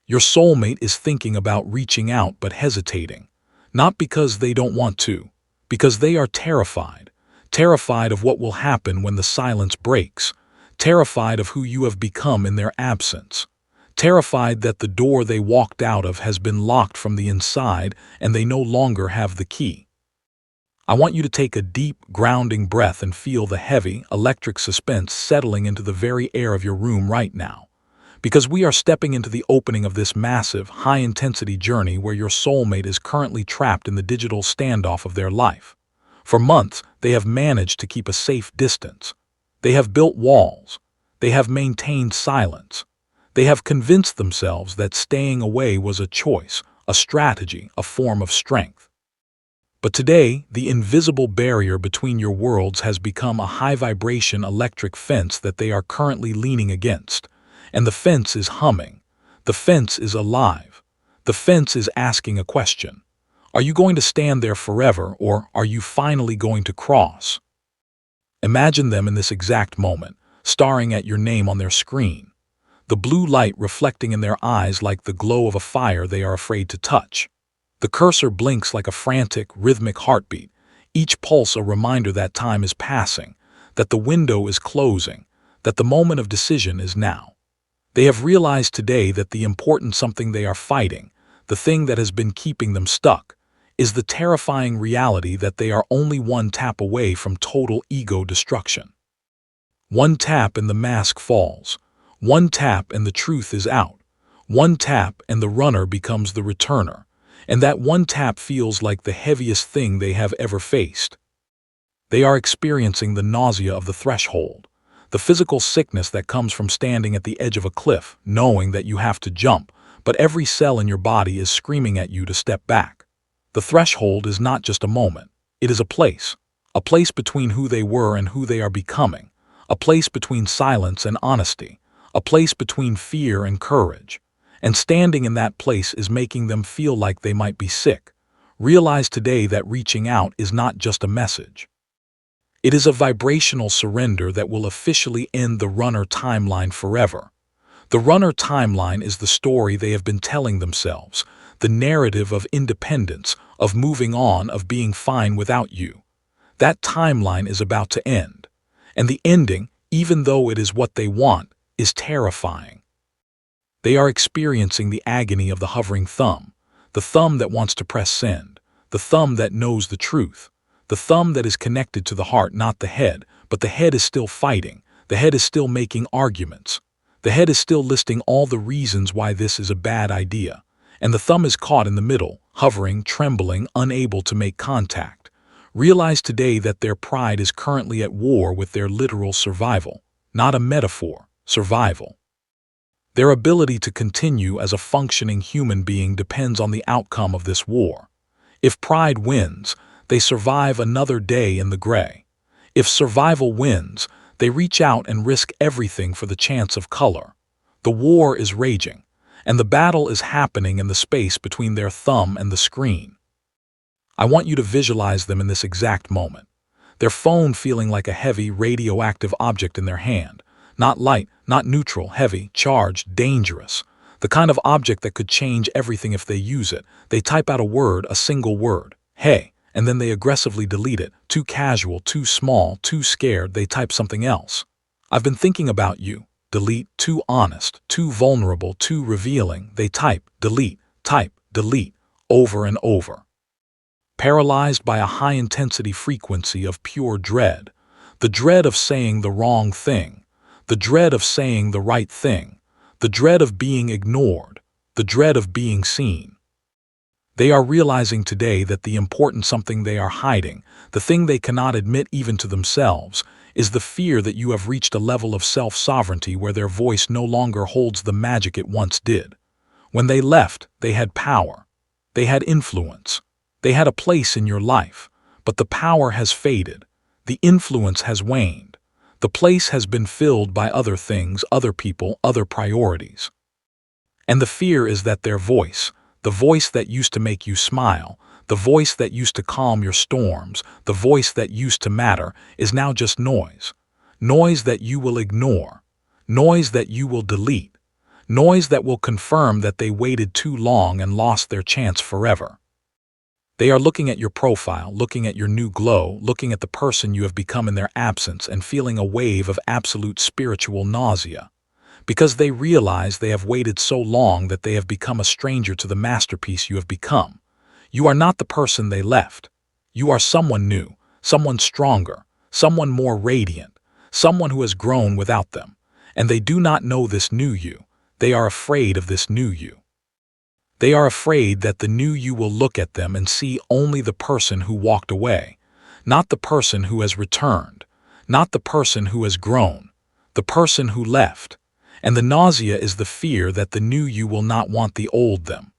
Your soulmate is thinking about reaching out but hesitating, not because they don't want to, because they are terrified, terrified of what will happen when the silence breaks, terrified of who you have become in their absence, terrified that the door they walked out of has been locked from the inside and they no longer have the key. I want you to take a deep, grounding breath and feel the heavy, electric suspense settling into the very air of your room right now. Because we are stepping into the opening of this massive, high-intensity journey where your soulmate is currently trapped in the digital standoff of their life. For months, they have managed to keep a safe distance. They have built walls. They have maintained silence. They have convinced themselves that staying away was a choice, a strategy, a form of strength. But today, the invisible barrier between your worlds has become a high-vibration electric fence that they are currently leaning against. And the fence is humming. The fence is alive. The fence is asking a question. Are you going to stand there forever, or are you finally going to cross? Imagine them in this exact moment, staring at your name on their screen. The blue light reflecting in their eyes like the glow of a fire they are afraid to touch. The cursor blinks like a frantic, rhythmic heartbeat, each pulse a reminder that time is passing, that the window is closing, that the moment of decision is now. They have realized today that the important something they are fighting, the thing that has been keeping them stuck, is the terrifying reality that they are only one tap away from total ego destruction. One tap and the mask falls. One tap and the truth is out. One tap and the runner becomes the returner. And that one tap feels like the heaviest thing they have ever faced. They are experiencing the nausea of the threshold. The physical sickness that comes from standing at the edge of a cliff, knowing that you have to jump, but every cell in your body is screaming at you to step back. The threshold is not just a moment. It is a place between who they were and who they are becoming, a place between silence and honesty, a place between fear and courage. And standing in that place is making them feel like they might be sick. Realize today that reaching out is not just a message. It is a vibrational surrender that will officially end the runner timeline forever. The runner timeline is the story they have been telling themselves, the narrative of independence, of moving on, of being fine without you. That timeline is about to end. And the ending, even though it is what they want, is terrifying. They are experiencing the agony of the hovering thumb, the thumb that wants to press send, the thumb that knows the truth. The thumb that is connected to the heart, not the head, but the head is still fighting. The head is still making arguments. The head is still listing all the reasons why this is a bad idea. And the thumb is caught in the middle, hovering, trembling, unable to make contact. Realize today that their pride is currently at war with their literal survival, not a metaphor, survival. Their ability to continue as a functioning human being depends on the outcome of this war. If pride wins, they survive another day in the gray. If survival wins, they reach out and risk everything for the chance of color. The war is raging, and the battle is happening in the space between their thumb and the screen. I want you to visualize them in this exact moment. Their phone feeling like a heavy, radioactive object in their hand. Not light, not neutral, heavy, charged, dangerous. The kind of object that could change everything if they use it. They type out a word, a single word. Hey. And then they aggressively delete it. Too casual, too small, too scared, they type something else. I've been thinking about you. Delete. Too honest, too vulnerable, too revealing. They type, delete, over and over. Paralyzed by a high-intensity frequency of pure dread. The dread of saying the wrong thing. The dread of saying the right thing. The dread of being ignored. The dread of being seen. They are realizing today that the important something they are hiding, the thing they cannot admit even to themselves, is the fear that you have reached a level of self-sovereignty where their voice no longer holds the magic it once did. When they left, they had power. They had influence. They had a place in your life. But the power has faded. The influence has waned. The place has been filled by other things, other people, other priorities. And the fear is that their voice, the voice that used to make you smile, the voice that used to calm your storms, the voice that used to matter, is now just noise. Noise that you will ignore. Noise that you will delete. Noise that will confirm that they waited too long and lost their chance forever. They are looking at your profile, looking at your new glow, looking at the person you have become in their absence, and feeling a wave of absolute spiritual nausea. Because they realize they have waited so long that they have become a stranger to the masterpiece you have become. You are not the person they left. You are someone new, someone stronger, someone more radiant, someone who has grown without them. And they do not know this new you. They are afraid of this new you. They are afraid that the new you will look at them and see only the person who walked away, not the person who has returned, not the person who has grown, the person who left. And the nausea is the fear that the new you will not want the old them.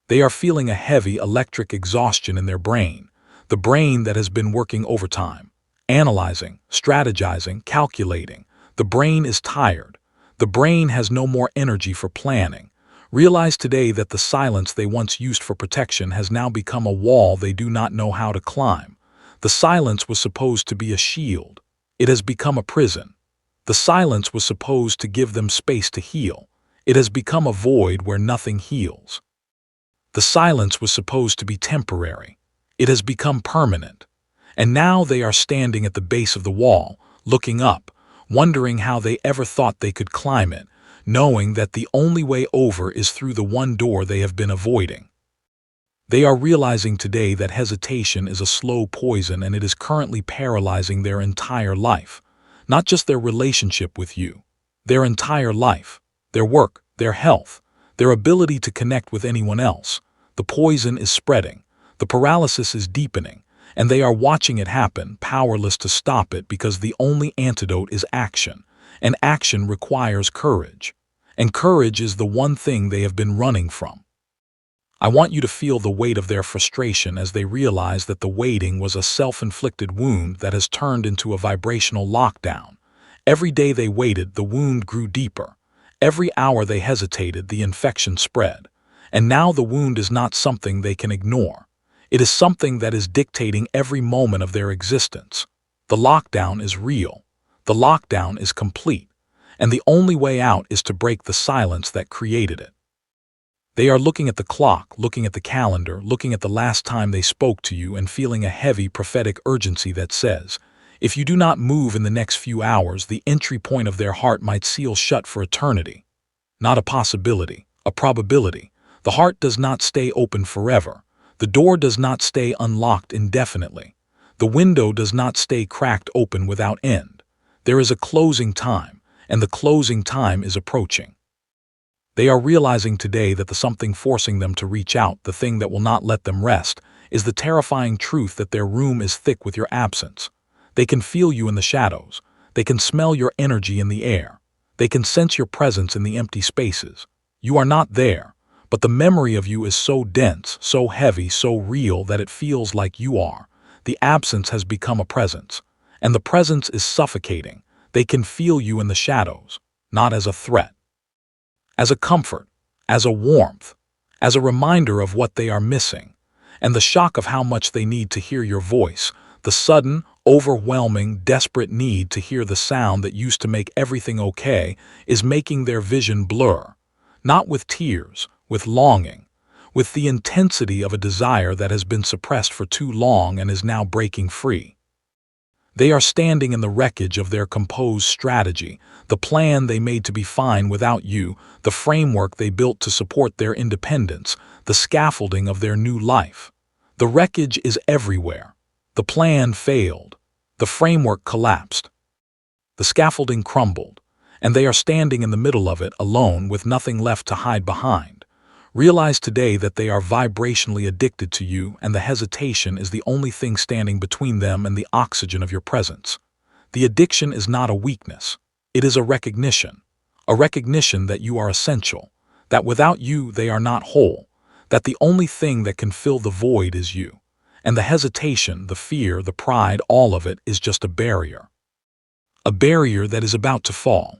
They are feeling a heavy electric exhaustion in their brain, the brain that has been working overtime, analyzing, strategizing, calculating. The brain is tired. The brain has no more energy for planning. Realize today that the silence they once used for protection has now become a wall they do not know how to climb. The silence was supposed to be a shield. It has become a prison. The silence was supposed to give them space to heal. It has become a void where nothing heals. The silence was supposed to be temporary. It has become permanent. And now they are standing at the base of the wall, looking up, wondering how they ever thought they could climb it, knowing that the only way over is through the one door they have been avoiding. They are realizing today that hesitation is a slow poison and it is currently paralyzing their entire life. Not just their relationship with you, their entire life, their work, their health, their ability to connect with anyone else. The poison is spreading, the paralysis is deepening, and they are watching it happen, powerless to stop it because the only antidote is action, and action requires courage. And courage is the one thing they have been running from. I want you to feel the weight of their frustration as they realize that the waiting was a self-inflicted wound that has turned into a vibrational lockdown. Every day they waited, the wound grew deeper. Every hour they hesitated, the infection spread. And now the wound is not something they can ignore. It is something that is dictating every moment of their existence. The lockdown is real. The lockdown is complete. And the only way out is to break the silence that created it. They are looking at the clock, looking at the calendar, looking at the last time they spoke to you and feeling a heavy prophetic urgency that says, if you do not move in the next few hours, the entry point of their heart might seal shut for eternity. Not a possibility, a probability. The heart does not stay open forever. The door does not stay unlocked indefinitely. The window does not stay cracked open without end. There is a closing time, and the closing time is approaching. They are realizing today that the something forcing them to reach out, the thing that will not let them rest, is the terrifying truth that their room is thick with your absence. They can feel you in the shadows. They can smell your energy in the air. They can sense your presence in the empty spaces. You are not there, but the memory of you is so dense, so heavy, so real that it feels like you are. The absence has become a presence, and the presence is suffocating. They can feel you in the shadows, not as a threat, as a comfort, as a warmth, as a reminder of what they are missing, and the shock of how much they need to hear your voice, the sudden, overwhelming, desperate need to hear the sound that used to make everything okay, is making their vision blur, not with tears, with longing, with the intensity of a desire that has been suppressed for too long and is now breaking free. They are standing in the wreckage of their composed strategy, the plan they made to be fine without you, the framework they built to support their independence, the scaffolding of their new life. The wreckage is everywhere. The plan failed. The framework collapsed. The scaffolding crumbled, and they are standing in the middle of it alone with nothing left to hide behind. Realize today that they are vibrationally addicted to you, and the hesitation is the only thing standing between them and the oxygen of your presence. The addiction is not a weakness. It is a recognition that you are essential, that without you they are not whole, that the only thing that can fill the void is you. And the hesitation, the fear, the pride, all of it is just a barrier that is about to fall.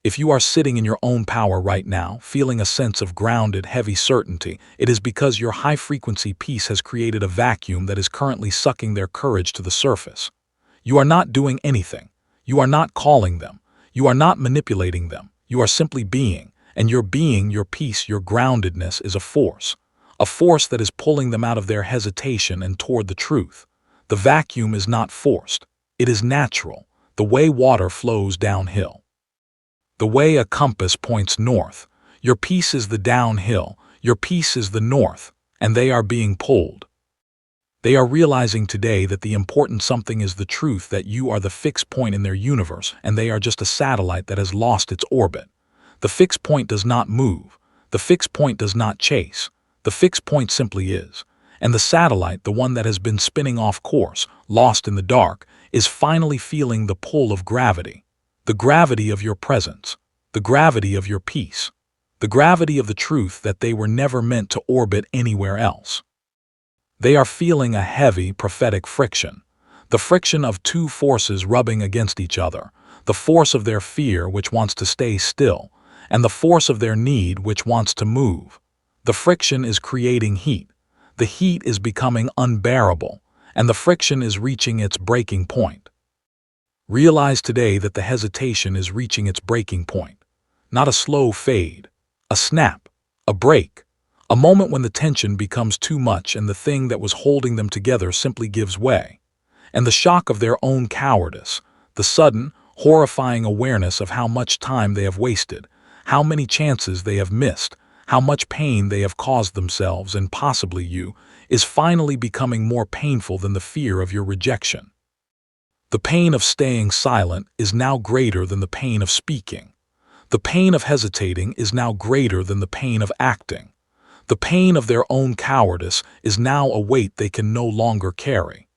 If you are sitting in your own power right now, feeling a sense of grounded, heavy certainty, it is because your high-frequency peace has created a vacuum that is currently sucking their courage to the surface. You are not doing anything. You are not calling them. You are not manipulating them. You are simply being, and your being, your peace, your groundedness is a force that is pulling them out of their hesitation and toward the truth. The vacuum is not forced. It is natural, the way water flows downhill. The way a compass points north. Your peace is the downhill, your peace is the north, and they are being pulled. They are realizing today that the important something is the truth, that you are the fixed point in their universe, and they are just a satellite that has lost its orbit. The fixed point does not move. The fixed point does not chase. The fixed point simply is. And the satellite, the one that has been spinning off course, lost in the dark, is finally feeling the pull of gravity. The gravity of your presence. The gravity of your peace. The gravity of the truth that they were never meant to orbit anywhere else. They are feeling a heavy, prophetic friction. The friction of two forces rubbing against each other. The force of their fear, which wants to stay still, and the force of their need, which wants to move. The friction is creating heat. The heat is becoming unbearable, and the friction is reaching its breaking point. Realize today that the hesitation is reaching its breaking point. Not a slow fade, a snap, a break. A moment when the tension becomes too much and the thing that was holding them together simply gives way. And the shock of their own cowardice, the sudden, horrifying awareness of how much time they have wasted, how many chances they have missed, how much pain they have caused themselves and possibly you, is finally becoming more painful than the fear of your rejection. The pain of staying silent is now greater than the pain of speaking. The pain of hesitating is now greater than the pain of acting. The pain of their own cowardice is now a weight they can no longer carry.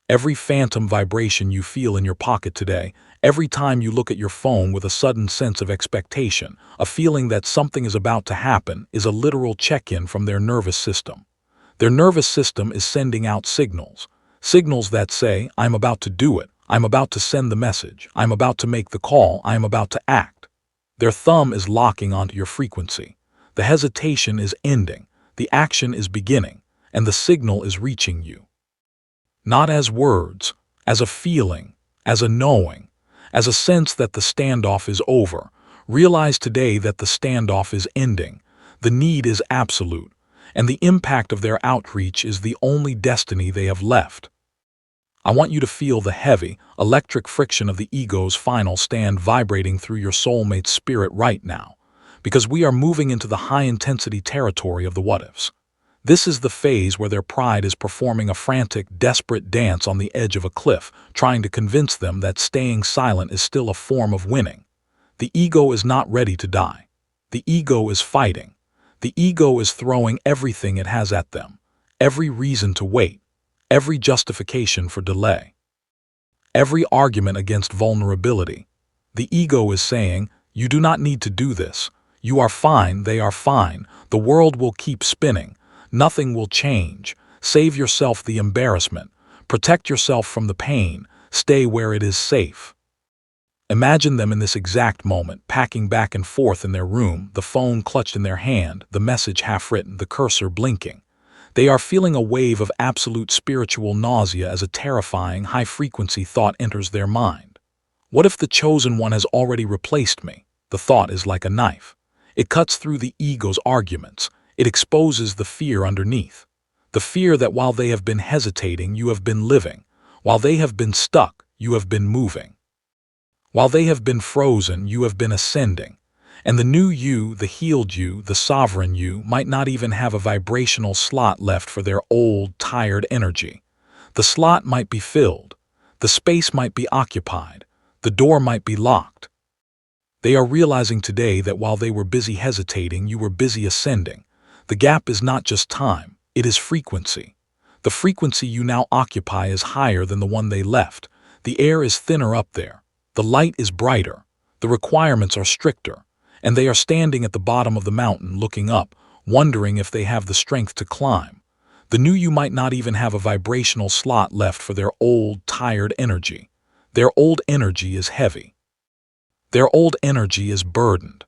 Every phantom vibration you feel in your pocket today, every time you look at your phone with a sudden sense of expectation, a feeling that something is about to happen, is a literal check-in from their nervous system. Their nervous system is sending out signals. Signals that say, I'm about to do it, I'm about to send the message, I'm about to make the call, I'm about to act. Their thumb is locking onto your frequency. The hesitation is ending, the action is beginning, and the signal is reaching you. Not as words, as a feeling, as a knowing, as a sense that the standoff is over. Realize today that the standoff is ending. The need is absolute, and the impact of their outreach is the only destiny they have left. I want you to feel the heavy, electric friction of the ego's final stand vibrating through your soulmate's spirit right now. Because we are moving into the high-intensity territory of the what-ifs. This is the phase where their pride is performing a frantic, desperate dance on the edge of a cliff, trying to convince them that staying silent is still a form of winning. The ego is not ready to die. The ego is fighting. The ego is throwing everything it has at them, every reason to wait, every justification for delay, every argument against vulnerability. The ego is saying, you do not need to do this. You are fine, they are fine, the world will keep spinning, nothing will change, save yourself the embarrassment, protect yourself from the pain, stay where it is safe. Imagine them in this exact moment, packing back and forth in their room, the phone clutched in their hand, the message half-written, the cursor blinking. They are feeling a wave of absolute spiritual nausea as a terrifying, high-frequency thought enters their mind. What if the chosen one has already replaced me? The thought is like a knife. It cuts through the ego's arguments. It exposes the fear underneath. The fear that while they have been hesitating, you have been living. While they have been stuck, you have been moving. While they have been frozen, you have been ascending. And the new you, the healed you, the sovereign you, might not even have a vibrational slot left for their old, tired energy. The slot might be filled. The space might be occupied. The door might be locked. They are realizing today that while they were busy hesitating, you were busy ascending. The gap is not just time, it is frequency. The frequency you now occupy is higher than the one they left. The air is thinner up there. The light is brighter. The requirements are stricter. And they are standing at the bottom of the mountain looking up, wondering if they have the strength to climb. The new you might not even have a vibrational slot left for their old, tired energy. Their old energy is heavy. Their old energy is burdened.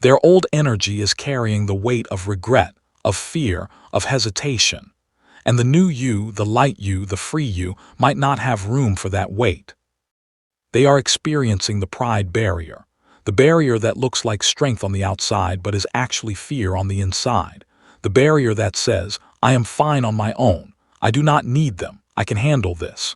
Their old energy is carrying the weight of regret, of fear, of hesitation. And the new you, the light you, the free you, might not have room for that weight. They are experiencing the pride barrier. The barrier that looks like strength on the outside but is actually fear on the inside. The barrier that says, I am fine on my own. I do not need them. I can handle this.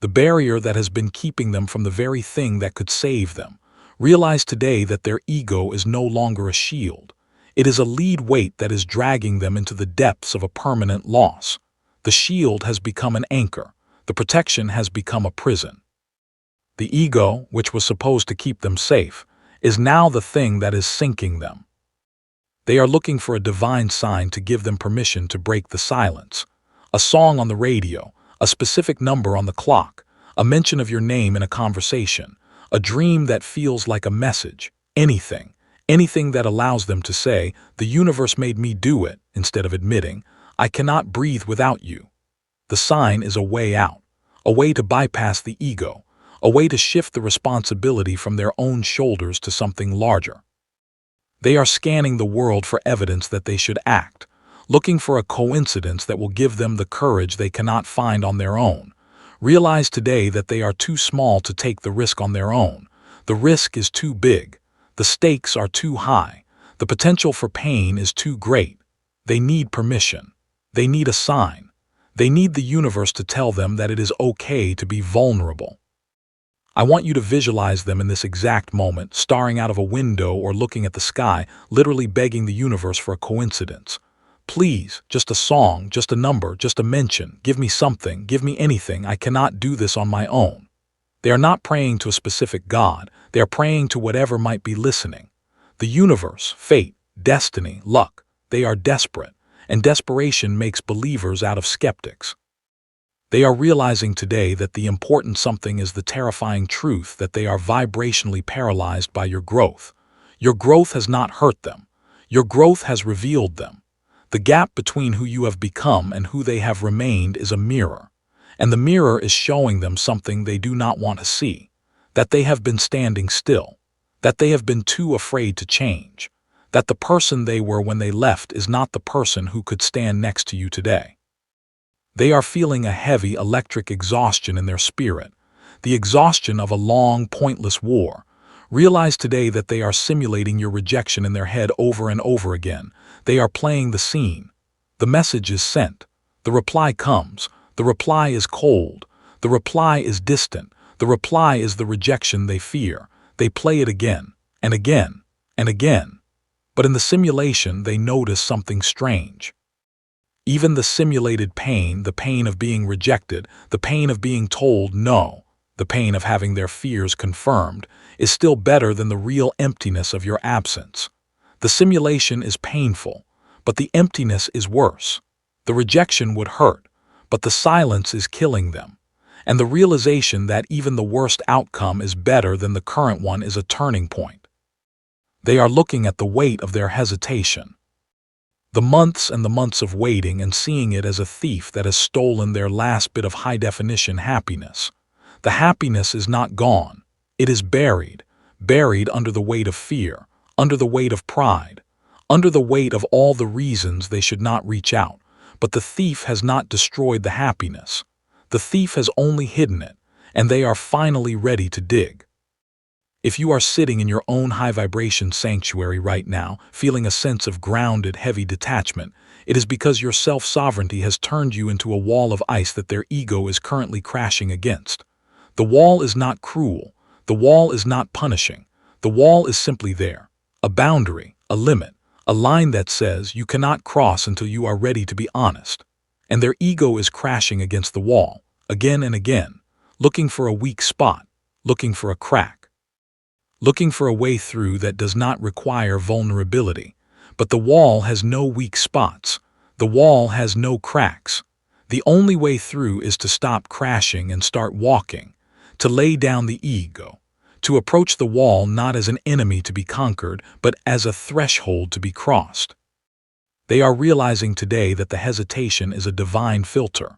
The barrier that has been keeping them from the very thing that could save them. Realize today that their ego is no longer a shield. It is a lead weight that is dragging them into the depths of a permanent loss. The shield has become an anchor. The protection has become a prison. The ego, which was supposed to keep them safe, is now the thing that is sinking them. They are looking for a divine sign to give them permission to break the silence. A song on the radio, a specific number on the clock, a mention of your name in a conversation, a dream that feels like a message, anything that allows them to say, the universe made me do it, instead of admitting, I cannot breathe without you. The sign is a way out, a way to bypass the ego, a way to shift the responsibility from their own shoulders to something larger. They are scanning the world for evidence that they should act, looking for a coincidence that will give them the courage they cannot find on their own. Realize today that they are too small to take the risk on their own. The risk is too big. The stakes are too high. The potential for pain is too great. They need permission. They need a sign. They need the universe to tell them that it is okay to be vulnerable. I want you to visualize them in this exact moment, staring out of a window or looking at the sky, literally begging the universe for a coincidence. Please, just a song, just a number, just a mention, give me something, give me anything, I cannot do this on my own. They are not praying to a specific God, they are praying to whatever might be listening. The universe, fate, destiny, luck, they are desperate, and desperation makes believers out of skeptics. They are realizing today that the important something is the terrifying truth that they are vibrationally paralyzed by your growth. Your growth has not hurt them. Your growth has revealed them. The gap between who you have become and who they have remained is a mirror, and the mirror is showing them something they do not want to see, that they have been standing still, that they have been too afraid to change, that the person they were when they left is not the person who could stand next to you today. They are feeling a heavy electric exhaustion in their spirit, the exhaustion of a long, pointless war. Realize today that they are simulating your rejection in their head over and over again. They are playing the scene. The message is sent. The reply comes. The reply is cold. The reply is distant. The reply is the rejection they fear. They play it again, and again, and again. But in the simulation, they notice something strange. Even the simulated pain, the pain of being rejected, the pain of being told no, the pain of having their fears confirmed, is still better than the real emptiness of your absence. The simulation is painful, but the emptiness is worse. The rejection would hurt, but the silence is killing them. And the realization that even the worst outcome is better than the current one is a turning point. They are looking at the weight of their hesitation. The months and the months of waiting and seeing it as a thief that has stolen their last bit of high-definition happiness. The happiness is not gone. It is buried under the weight of fear, under the weight of pride, under the weight of all the reasons they should not reach out. But the thief has not destroyed the happiness. The thief has only hidden it, and they are finally ready to dig. If you are sitting in your own high-vibration sanctuary right now, feeling a sense of grounded, heavy detachment, it is because your self-sovereignty has turned you into a wall of ice that their ego is currently crashing against. The wall is not cruel. The wall is not punishing. The wall is simply there. A boundary, a limit, a line that says you cannot cross until you are ready to be honest. And their ego is crashing against the wall, again and again, looking for a weak spot, looking for a crack. Looking for a way through that does not require vulnerability. But the wall has no weak spots. The wall has no cracks. The only way through is to stop crashing and start walking, to lay down the ego, to approach the wall not as an enemy to be conquered, but as a threshold to be crossed. They are realizing today that the hesitation is a divine filter,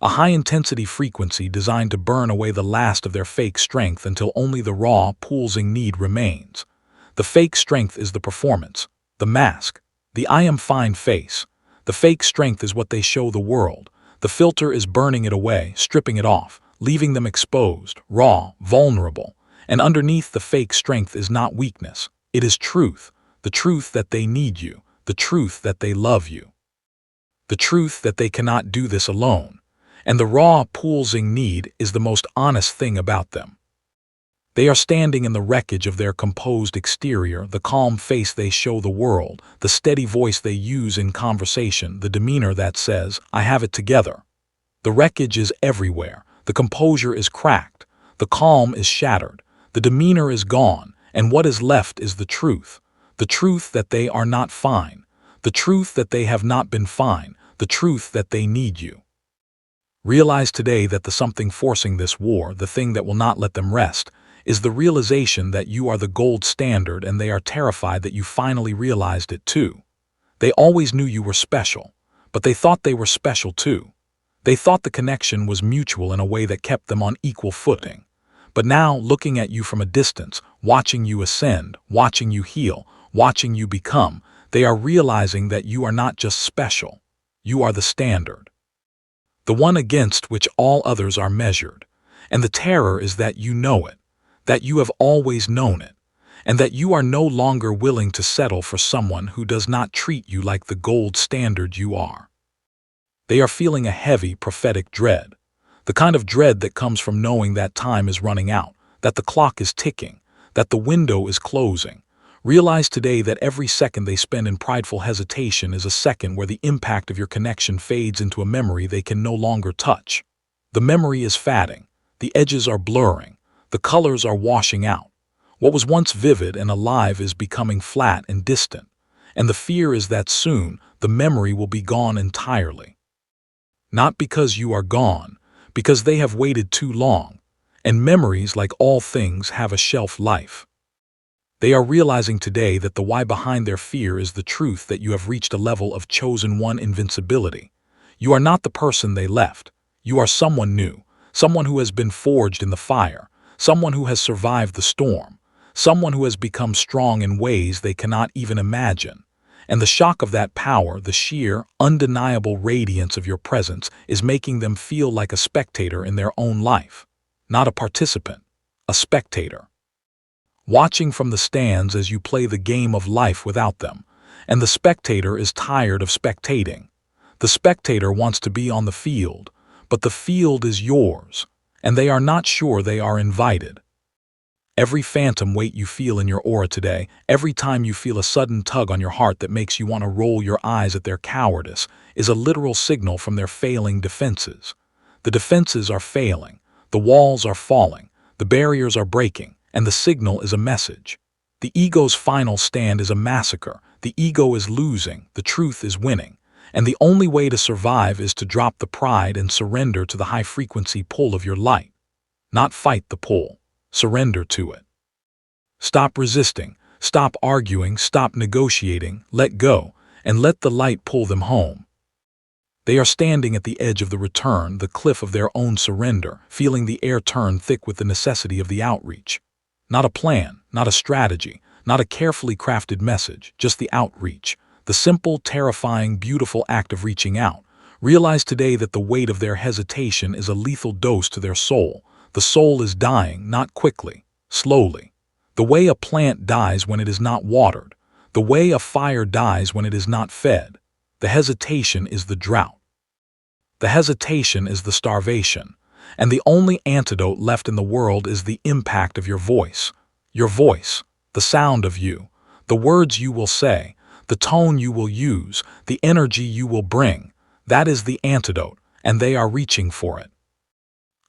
a high-intensity frequency designed to burn away the last of their fake strength until only the raw, pulsing need remains. The fake strength is the performance, the mask, the I am fine face. The fake strength is what they show the world. The filter is burning it away, stripping it off, leaving them exposed, raw, vulnerable. And underneath the fake strength is not weakness. It is truth. The truth that they need you. The truth that they love you. The truth that they cannot do this alone. And the raw, pulsing need is the most honest thing about them. They are standing in the wreckage of their composed exterior, the calm face they show the world, the steady voice they use in conversation, the demeanor that says, "I have it together." The wreckage is everywhere. The composure is cracked. The calm is shattered. The demeanor is gone, and what is left is the truth. The truth that they are not fine. The truth that they have not been fine. The truth that they need you. Realize today that the something forcing this war, the thing that will not let them rest, is the realization that you are the gold standard, and they are terrified that you finally realized it too. They always knew you were special, but they thought they were special too. They thought the connection was mutual in a way that kept them on equal footing. But now, looking at you from a distance, watching you ascend, watching you heal, watching you become, they are realizing that you are not just special. You are the standard. The one against which all others are measured. And the terror is that you know it, that you have always known it, and that you are no longer willing to settle for someone who does not treat you like the gold standard you are. They are feeling a heavy, prophetic dread, the kind of dread that comes from knowing that time is running out, that the clock is ticking, that the window is closing. Realize today that every second they spend in prideful hesitation is a second where the impact of your connection fades into a memory they can no longer touch. The memory is fading, the edges are blurring, the colors are washing out. What was once vivid and alive is becoming flat and distant, and the fear is that soon the memory will be gone entirely. Not because you are gone, because they have waited too long, and memories, like all things, have a shelf life. They are realizing today that the why behind their fear is the truth that you have reached a level of chosen one invincibility. You are not the person they left. You are someone new, someone who has been forged in the fire, someone who has survived the storm, someone who has become strong in ways they cannot even imagine. And the shock of that power, the sheer, undeniable radiance of your presence, is making them feel like a spectator in their own life. Not a participant, a spectator. Watching from the stands as you play the game of life without them, and the spectator is tired of spectating. The spectator wants to be on the field, but the field is yours, and they are not sure they are invited. Every phantom weight you feel in your aura today, every time you feel a sudden tug on your heart that makes you want to roll your eyes at their cowardice, is a literal signal from their failing defenses. The defenses are failing, the walls are falling, the barriers are breaking, and the signal is a message. The ego's final stand is a massacre. The ego is losing, the truth is winning, and the only way to survive is to drop the pride and surrender to the high-frequency pull of your light. Not fight the pull. Surrender to it. Stop resisting, stop arguing, stop negotiating, let go, and let the light pull them home. They are standing at the edge of the return, the cliff of their own surrender, feeling the air turn thick with the necessity of the outreach. Not a plan, not a strategy, not a carefully crafted message, just the outreach, the simple, terrifying, beautiful act of reaching out. Realize today that the weight of their hesitation is a lethal dose to their soul. The soul is dying, not quickly, slowly. The way a plant dies when it is not watered. The way a fire dies when it is not fed. The hesitation is the drought. The hesitation is the starvation. And the only antidote left in the world is the impact of your voice. Your voice, the sound of you, the words you will say, the tone you will use, the energy you will bring. That is the antidote, and they are reaching for it.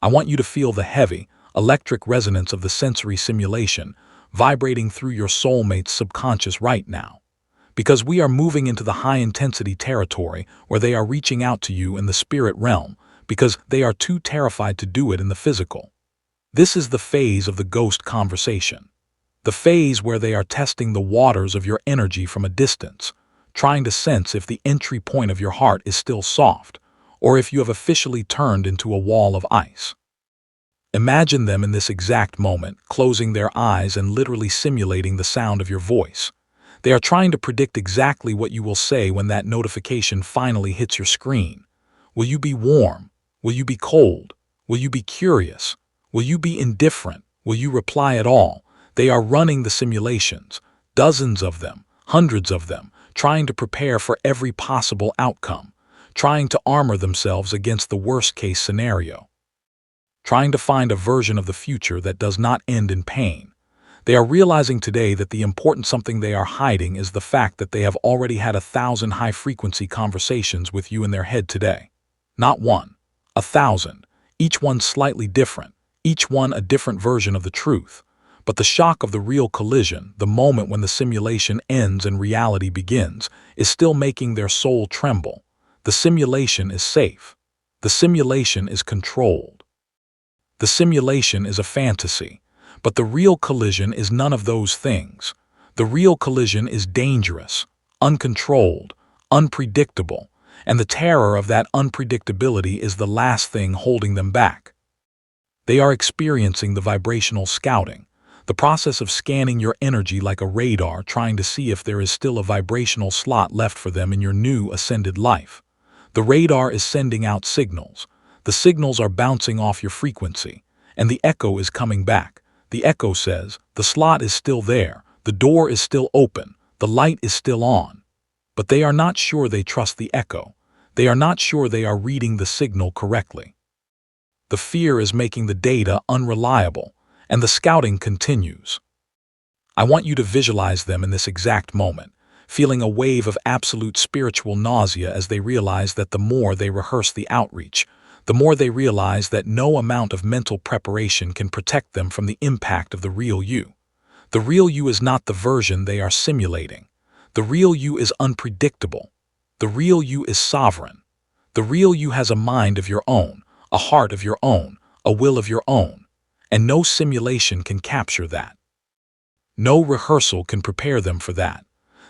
I want you to feel the heavy, electric resonance of the sensory simulation vibrating through your soulmate's subconscious right now. Because we are moving into the high-intensity territory where they are reaching out to you in the spirit realm, because they are too terrified to do it in the physical. This is the phase of the ghost conversation. The phase where they are testing the waters of your energy from a distance, trying to sense if the entry point of your heart is still soft, or if you have officially turned into a wall of ice. Imagine them in this exact moment, closing their eyes and literally simulating the sound of your voice. They are trying to predict exactly what you will say when that notification finally hits your screen. Will you be warm? Will you be cold? Will you be curious? Will you be indifferent? Will you reply at all? They are running the simulations, dozens of them, hundreds of them, trying to prepare for every possible outcome, trying to armor themselves against the worst-case scenario, trying to find a version of the future that does not end in pain. They are realizing today that the important something they are hiding is the fact that they have already had 1,000 high-frequency conversations with you in their head today. Not one, 1,000, each one slightly different, each one a different version of the truth. But the shock of the real collision, the moment when the simulation ends and reality begins, is still making their soul tremble. The simulation is safe. The simulation is controlled. The simulation is a fantasy. But the real collision is none of those things. The real collision is dangerous, uncontrolled, unpredictable, and the terror of that unpredictability is the last thing holding them back. They are experiencing the vibrational scouting, the process of scanning your energy like a radar, trying to see if there is still a vibrational slot left for them in your new ascended life. The radar is sending out signals. The signals are bouncing off your frequency, and the echo is coming back. The echo says, the slot is still there, the door is still open, the light is still on. But they are not sure they trust the echo. They are not sure they are reading the signal correctly. The fear is making the data unreliable, and the scouting continues. I want you to visualize them in this exact moment, feeling a wave of absolute spiritual nausea as they realize that the more they rehearse the outreach, the more they realize that no amount of mental preparation can protect them from the impact of the real you. The real you is not the version they are simulating. The real you is unpredictable. The real you is sovereign. The real you has a mind of your own, a heart of your own, a will of your own, and no simulation can capture that. No rehearsal can prepare them for that.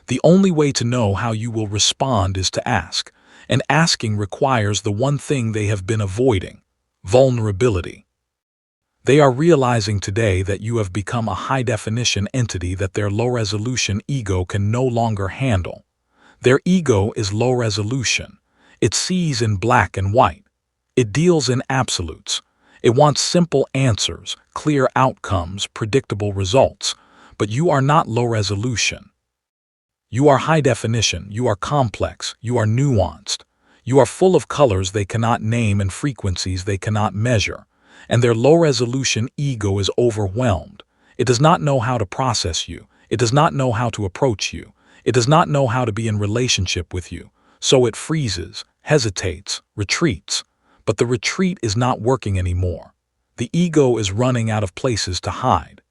The only way to know how you will respond is to ask. And asking requires the one thing they have been avoiding: vulnerability. They are realizing today that you have become a high-definition entity that their low-resolution ego can no longer handle. Their ego is low resolution. It sees in black and white. It deals in absolutes. It wants simple answers, clear outcomes, predictable results. But you are not low resolution. You are high definition, you are complex, you are nuanced. You are full of colors they cannot name and frequencies they cannot measure. And their low-resolution ego is overwhelmed. It does not know how to process you. It does not know how to approach you. It does not know how to be in relationship with you. So it freezes, hesitates, retreats. But the retreat is not working anymore. The ego is running out of places to hide.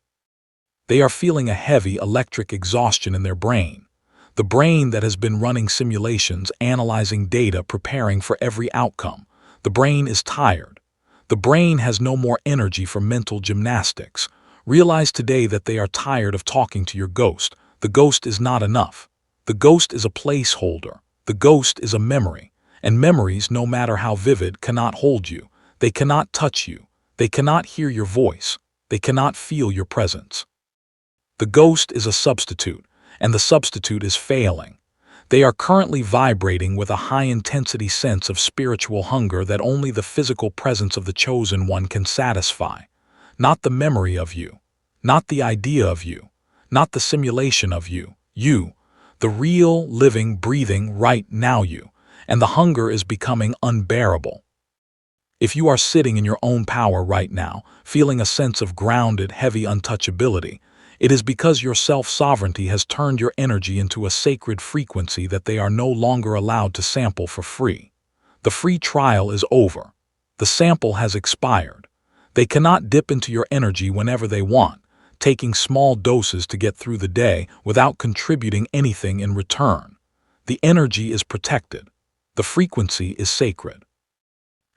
They are feeling a heavy electric exhaustion in their brain. The brain that has been running simulations, analyzing data, preparing for every outcome. The brain is tired. The brain has no more energy for mental gymnastics. Realize today that they are tired of talking to your ghost. The ghost is not enough. The ghost is a placeholder. The ghost is a memory. And memories, no matter how vivid, cannot hold you. They cannot touch you. They cannot hear your voice. They cannot feel your presence. The ghost is a substitute, and the substitute is failing. They are currently vibrating with a high-intensity sense of spiritual hunger that only the physical presence of the Chosen One can satisfy. Not the memory of you, not the idea of you, not the simulation of you, the real, living, breathing, right now you, and the hunger is becoming unbearable. If you are sitting in your own power right now, feeling a sense of grounded, heavy untouchability, it is because your self-sovereignty has turned your energy into a sacred frequency that they are no longer allowed to sample for free. The free trial is over. The sample has expired. They cannot dip into your energy whenever they want, taking small doses to get through the day without contributing anything in return. The energy is protected. The frequency is sacred.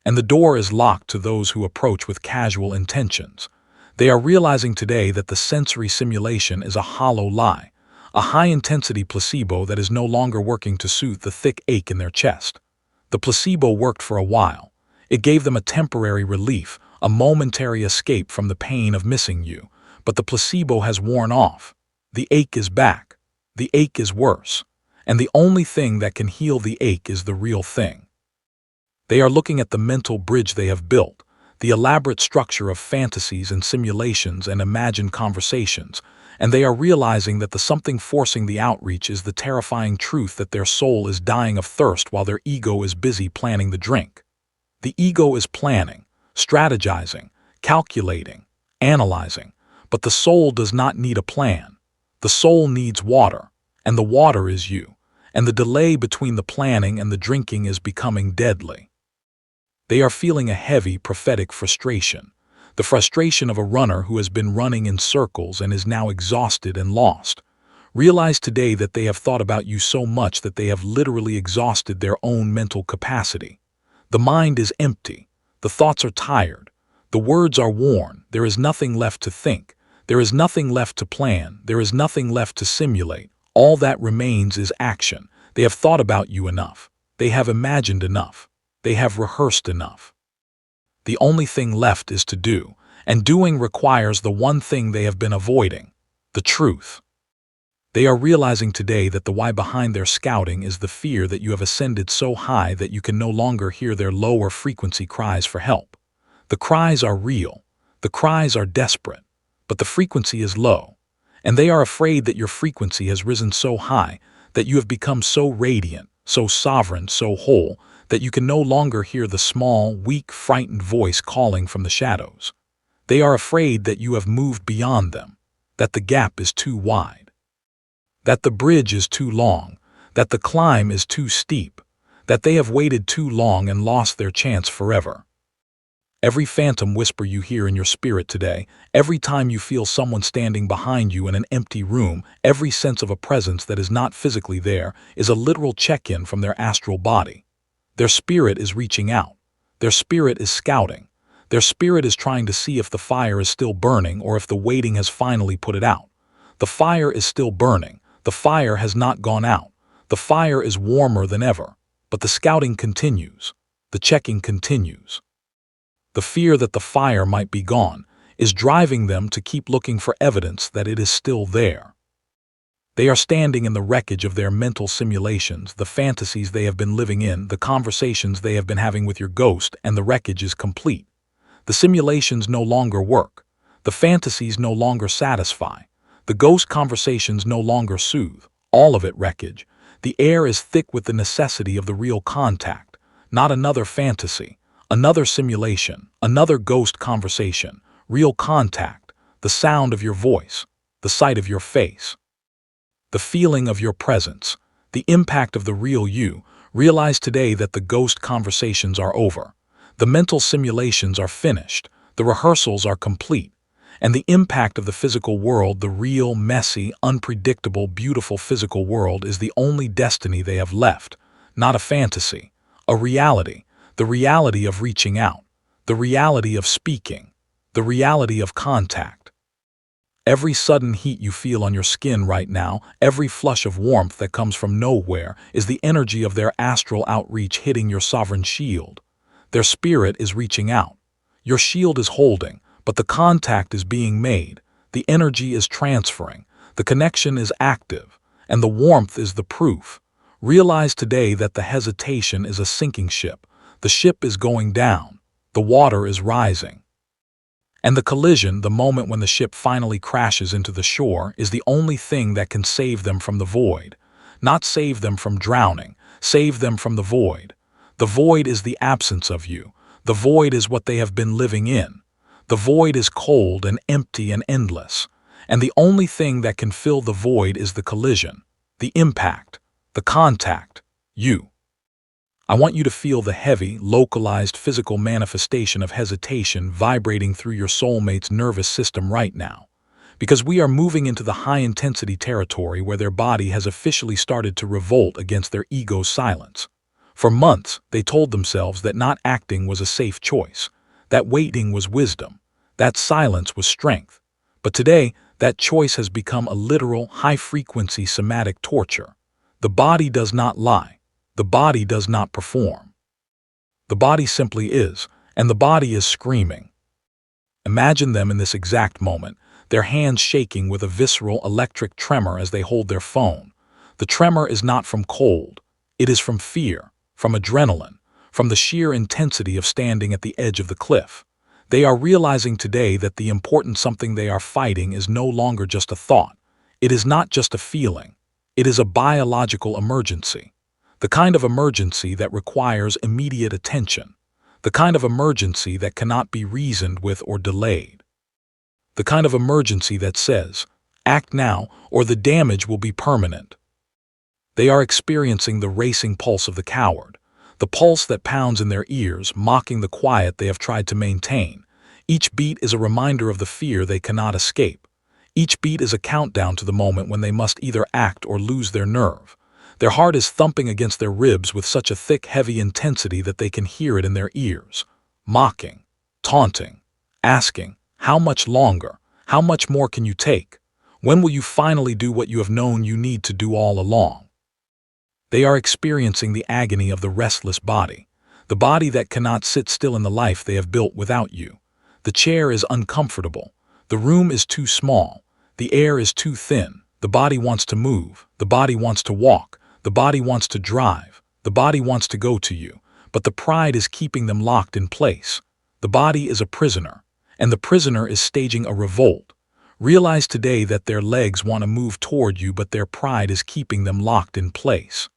And the door is locked to those who approach with casual intentions. They are realizing today that the sensory simulation is a hollow lie, a high-intensity placebo that is no longer working to soothe the thick ache in their chest. The placebo worked for a while. It gave them a temporary relief, a momentary escape from the pain of missing you. But the placebo has worn off. The ache is back. The ache is worse. And the only thing that can heal the ache is the real thing. They are looking at the mental bridge they have built, the elaborate structure of fantasies and simulations and imagined conversations, and they are realizing that the something forcing the outreach is the terrifying truth that their soul is dying of thirst while their ego is busy planning the drink. The ego is planning, strategizing, calculating, analyzing, but the soul does not need a plan. The soul needs water, and the water is you, and the delay between the planning and the drinking is becoming deadly. They are feeling a heavy, prophetic frustration, the frustration of a runner who has been running in circles and is now exhausted and lost. Realize today that they have thought about you so much that they have literally exhausted their own mental capacity. The mind is empty, the thoughts are tired, the words are worn, there is nothing left to think, there is nothing left to plan, there is nothing left to simulate. All that remains is action. They have thought about you enough. They have imagined enough. They have rehearsed enough. The only thing left is to do, and doing requires the one thing they have been avoiding, the truth. They are realizing today that the why behind their scouting is the fear that you have ascended so high that you can no longer hear their lower frequency cries for help. The cries are real, the cries are desperate, but the frequency is low, and they are afraid that your frequency has risen so high that you have become so radiant, so sovereign, so whole, that you can no longer hear the small, weak, frightened voice calling from the shadows. They are afraid that you have moved beyond them, that the gap is too wide, that the bridge is too long, that the climb is too steep, that they have waited too long and lost their chance forever. Every phantom whisper you hear in your spirit today, every time you feel someone standing behind you in an empty room, every sense of a presence that is not physically there, is a literal check-in from their astral body. Their spirit is reaching out. Their spirit is scouting. Their spirit is trying to see if the fire is still burning or if the waiting has finally put it out. The fire is still burning. The fire has not gone out. The fire is warmer than ever. But the scouting continues. The checking continues. The fear that the fire might be gone is driving them to keep looking for evidence that it is still there. They are standing in the wreckage of their mental simulations, the fantasies they have been living in, the conversations they have been having with your ghost, and the wreckage is complete. The simulations no longer work. The fantasies no longer satisfy. The ghost conversations no longer soothe. All of it wreckage. The air is thick with the necessity of the real contact, not another fantasy, another simulation, another ghost conversation, real contact, the sound of your voice, the sight of your face, the feeling of your presence, the impact of the real you. Realize today that the ghost conversations are over. The mental simulations are finished. The rehearsals are complete. And the impact of the physical world, the real, messy, unpredictable, beautiful physical world, is the only destiny they have left. Not a fantasy, a reality, the reality of reaching out, the reality of speaking, the reality of contact. Every sudden heat you feel on your skin right now, every flush of warmth that comes from nowhere, is the energy of their astral outreach hitting your sovereign shield. Their spirit is reaching out. Your shield is holding, but the contact is being made, the energy is transferring, the connection is active, and the warmth is the proof. Realize today that the hesitation is a sinking ship. The ship is going down. The water is rising. And the collision, the moment when the ship finally crashes into the shore, is the only thing that can save them from the void. Not save them from drowning, save them from the void. The void is the absence of you. The void is what they have been living in. The void is cold and empty and endless, and the only thing that can fill the void is the collision, the impact, the contact, you. I want you to feel the heavy, localized physical manifestation of hesitation vibrating through your soulmate's nervous system right now, because we are moving into the high-intensity territory where their body has officially started to revolt against their ego's silence. For months, they told themselves that not acting was a safe choice, that waiting was wisdom, that silence was strength. But today, that choice has become a literal, high-frequency somatic torture. The body does not lie. The body does not perform. The body simply is, and the body is screaming. Imagine them in this exact moment, their hands shaking with a visceral electric tremor as they hold their phone. The tremor is not from cold. It is from fear, from adrenaline, from the sheer intensity of standing at the edge of the cliff. They are realizing today that the important something they are fighting is no longer just a thought. It is not just a feeling. It is a biological emergency. The kind of emergency that requires immediate attention. The kind of emergency that cannot be reasoned with or delayed. The kind of emergency that says, act now or the damage will be permanent. They are experiencing the racing pulse of the coward, the pulse that pounds in their ears, mocking the quiet they have tried to maintain. Each beat is a reminder of the fear they cannot escape. Each beat is a countdown to the moment when they must either act or lose their nerve. Their heart is thumping against their ribs with such a thick, heavy intensity that they can hear it in their ears, mocking, taunting, asking, how much longer? How much more can you take? When will you finally do what you have known you need to do all along? They are experiencing the agony of the restless body, the body that cannot sit still in the life they have built without you. The chair is uncomfortable. The room is too small. The air is too thin. The body wants to move. The body wants to walk. The body wants to drive. The body wants to go to you. But the pride is keeping them locked in place. The body is a prisoner, and the prisoner is staging a revolt. Realize today that their legs want to move toward you, but their pride is keeping them locked in place.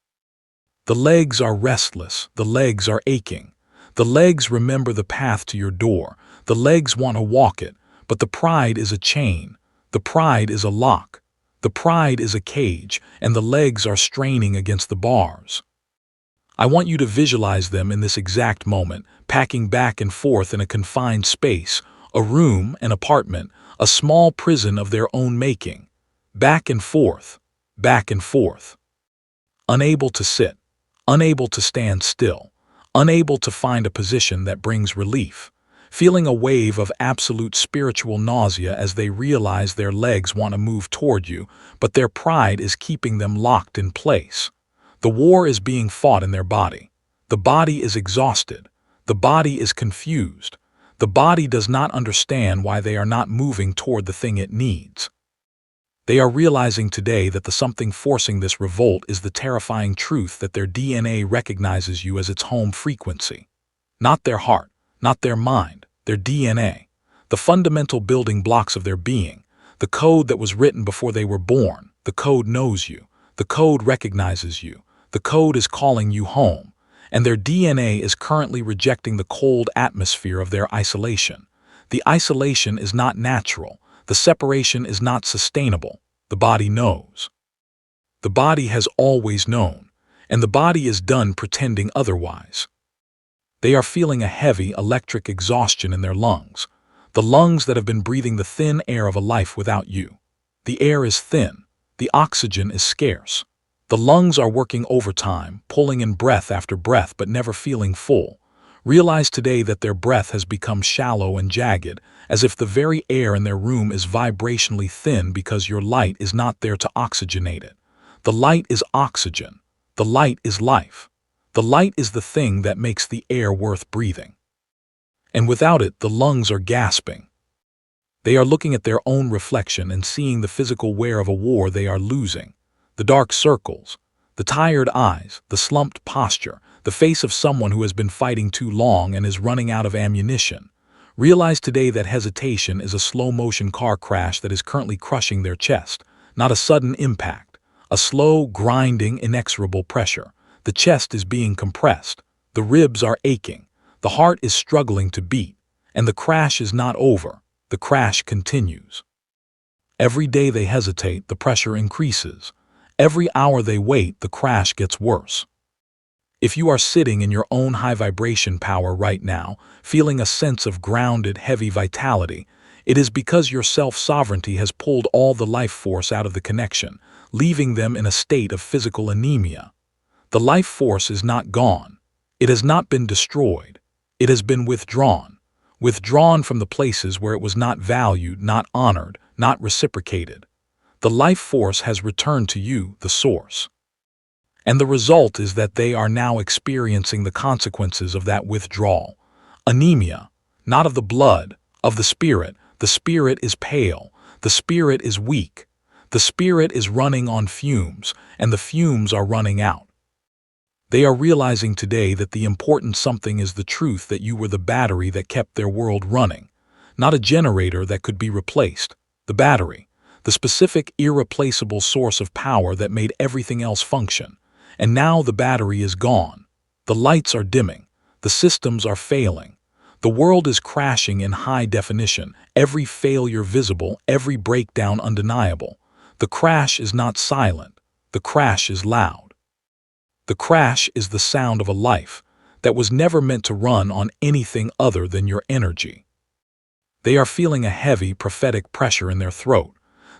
The legs are restless. The legs are aching. The legs remember the path to your door. The legs want to walk it, but the pride is a chain. The pride is a lock. The pride is a cage, and the legs are straining against the bars. I want you to visualize them in this exact moment, packing back and forth in a confined space, a room, an apartment, a small prison of their own making. Back and forth, back and forth. Unable to sit, unable to stand still, unable to find a position that brings relief. Feeling a wave of absolute spiritual nausea as they realize their legs want to move toward you, but their pride is keeping them locked in place. The war is being fought in their body. The body is exhausted. The body is confused. The body does not understand why they are not moving toward the thing it needs. They are realizing today that the something forcing this revolt is the terrifying truth that their DNA recognizes you as its home frequency. Not their heart, not their mind, their DNA, the fundamental building blocks of their being, the code that was written before they were born. The code knows you. The code recognizes you. The code is calling you home, and their DNA is currently rejecting the cold atmosphere of their isolation. The isolation is not natural. The separation is not sustainable. The body knows. The body has always known, and the body is done pretending otherwise. They are feeling a heavy electric exhaustion in their lungs, the lungs that have been breathing the thin air of a life without you. The air is thin. The oxygen is scarce. The lungs are working overtime, pulling in breath after breath but never feeling full. Realize today that their breath has become shallow and jagged, as if the very air in their room is vibrationally thin because your light is not there to oxygenate it. The light is oxygen. The light is life. The light is the thing that makes the air worth breathing. And without it, the lungs are gasping. They are looking at their own reflection and seeing the physical wear of a war they are losing. The dark circles, the tired eyes, the slumped posture, the face of someone who has been fighting too long and is running out of ammunition. Realize today that hesitation is a slow-motion car crash that is currently crushing their chest, not a sudden impact, a slow, grinding, inexorable pressure. The chest is being compressed, the ribs are aching, the heart is struggling to beat, and the crash is not over. The crash continues. Every day they hesitate, the pressure increases. Every hour they wait, the crash gets worse. If you are sitting in your own high vibration power right now, feeling a sense of grounded, heavy vitality, it is because your self-sovereignty has pulled all the life force out of the connection, leaving them in a state of physical anemia. The life force is not gone. It has not been destroyed. It has been withdrawn. Withdrawn from the places where it was not valued, not honored, not reciprocated. The life force has returned to you, the source. And the result is that they are now experiencing the consequences of that withdrawal. Anemia, not of the blood, of the spirit. The spirit is pale. The spirit is weak. The spirit is running on fumes, and the fumes are running out. They are realizing today that the important something is the truth that you were the battery that kept their world running, not a generator that could be replaced. The battery, the specific, irreplaceable source of power that made everything else function. And now the battery is gone. The lights are dimming. The systems are failing. The world is crashing in high definition, every failure visible, every breakdown undeniable. The crash is not silent. The crash is loud. The crash is the sound of a life that was never meant to run on anything other than your energy. They are feeling a heavy, prophetic pressure in their throat,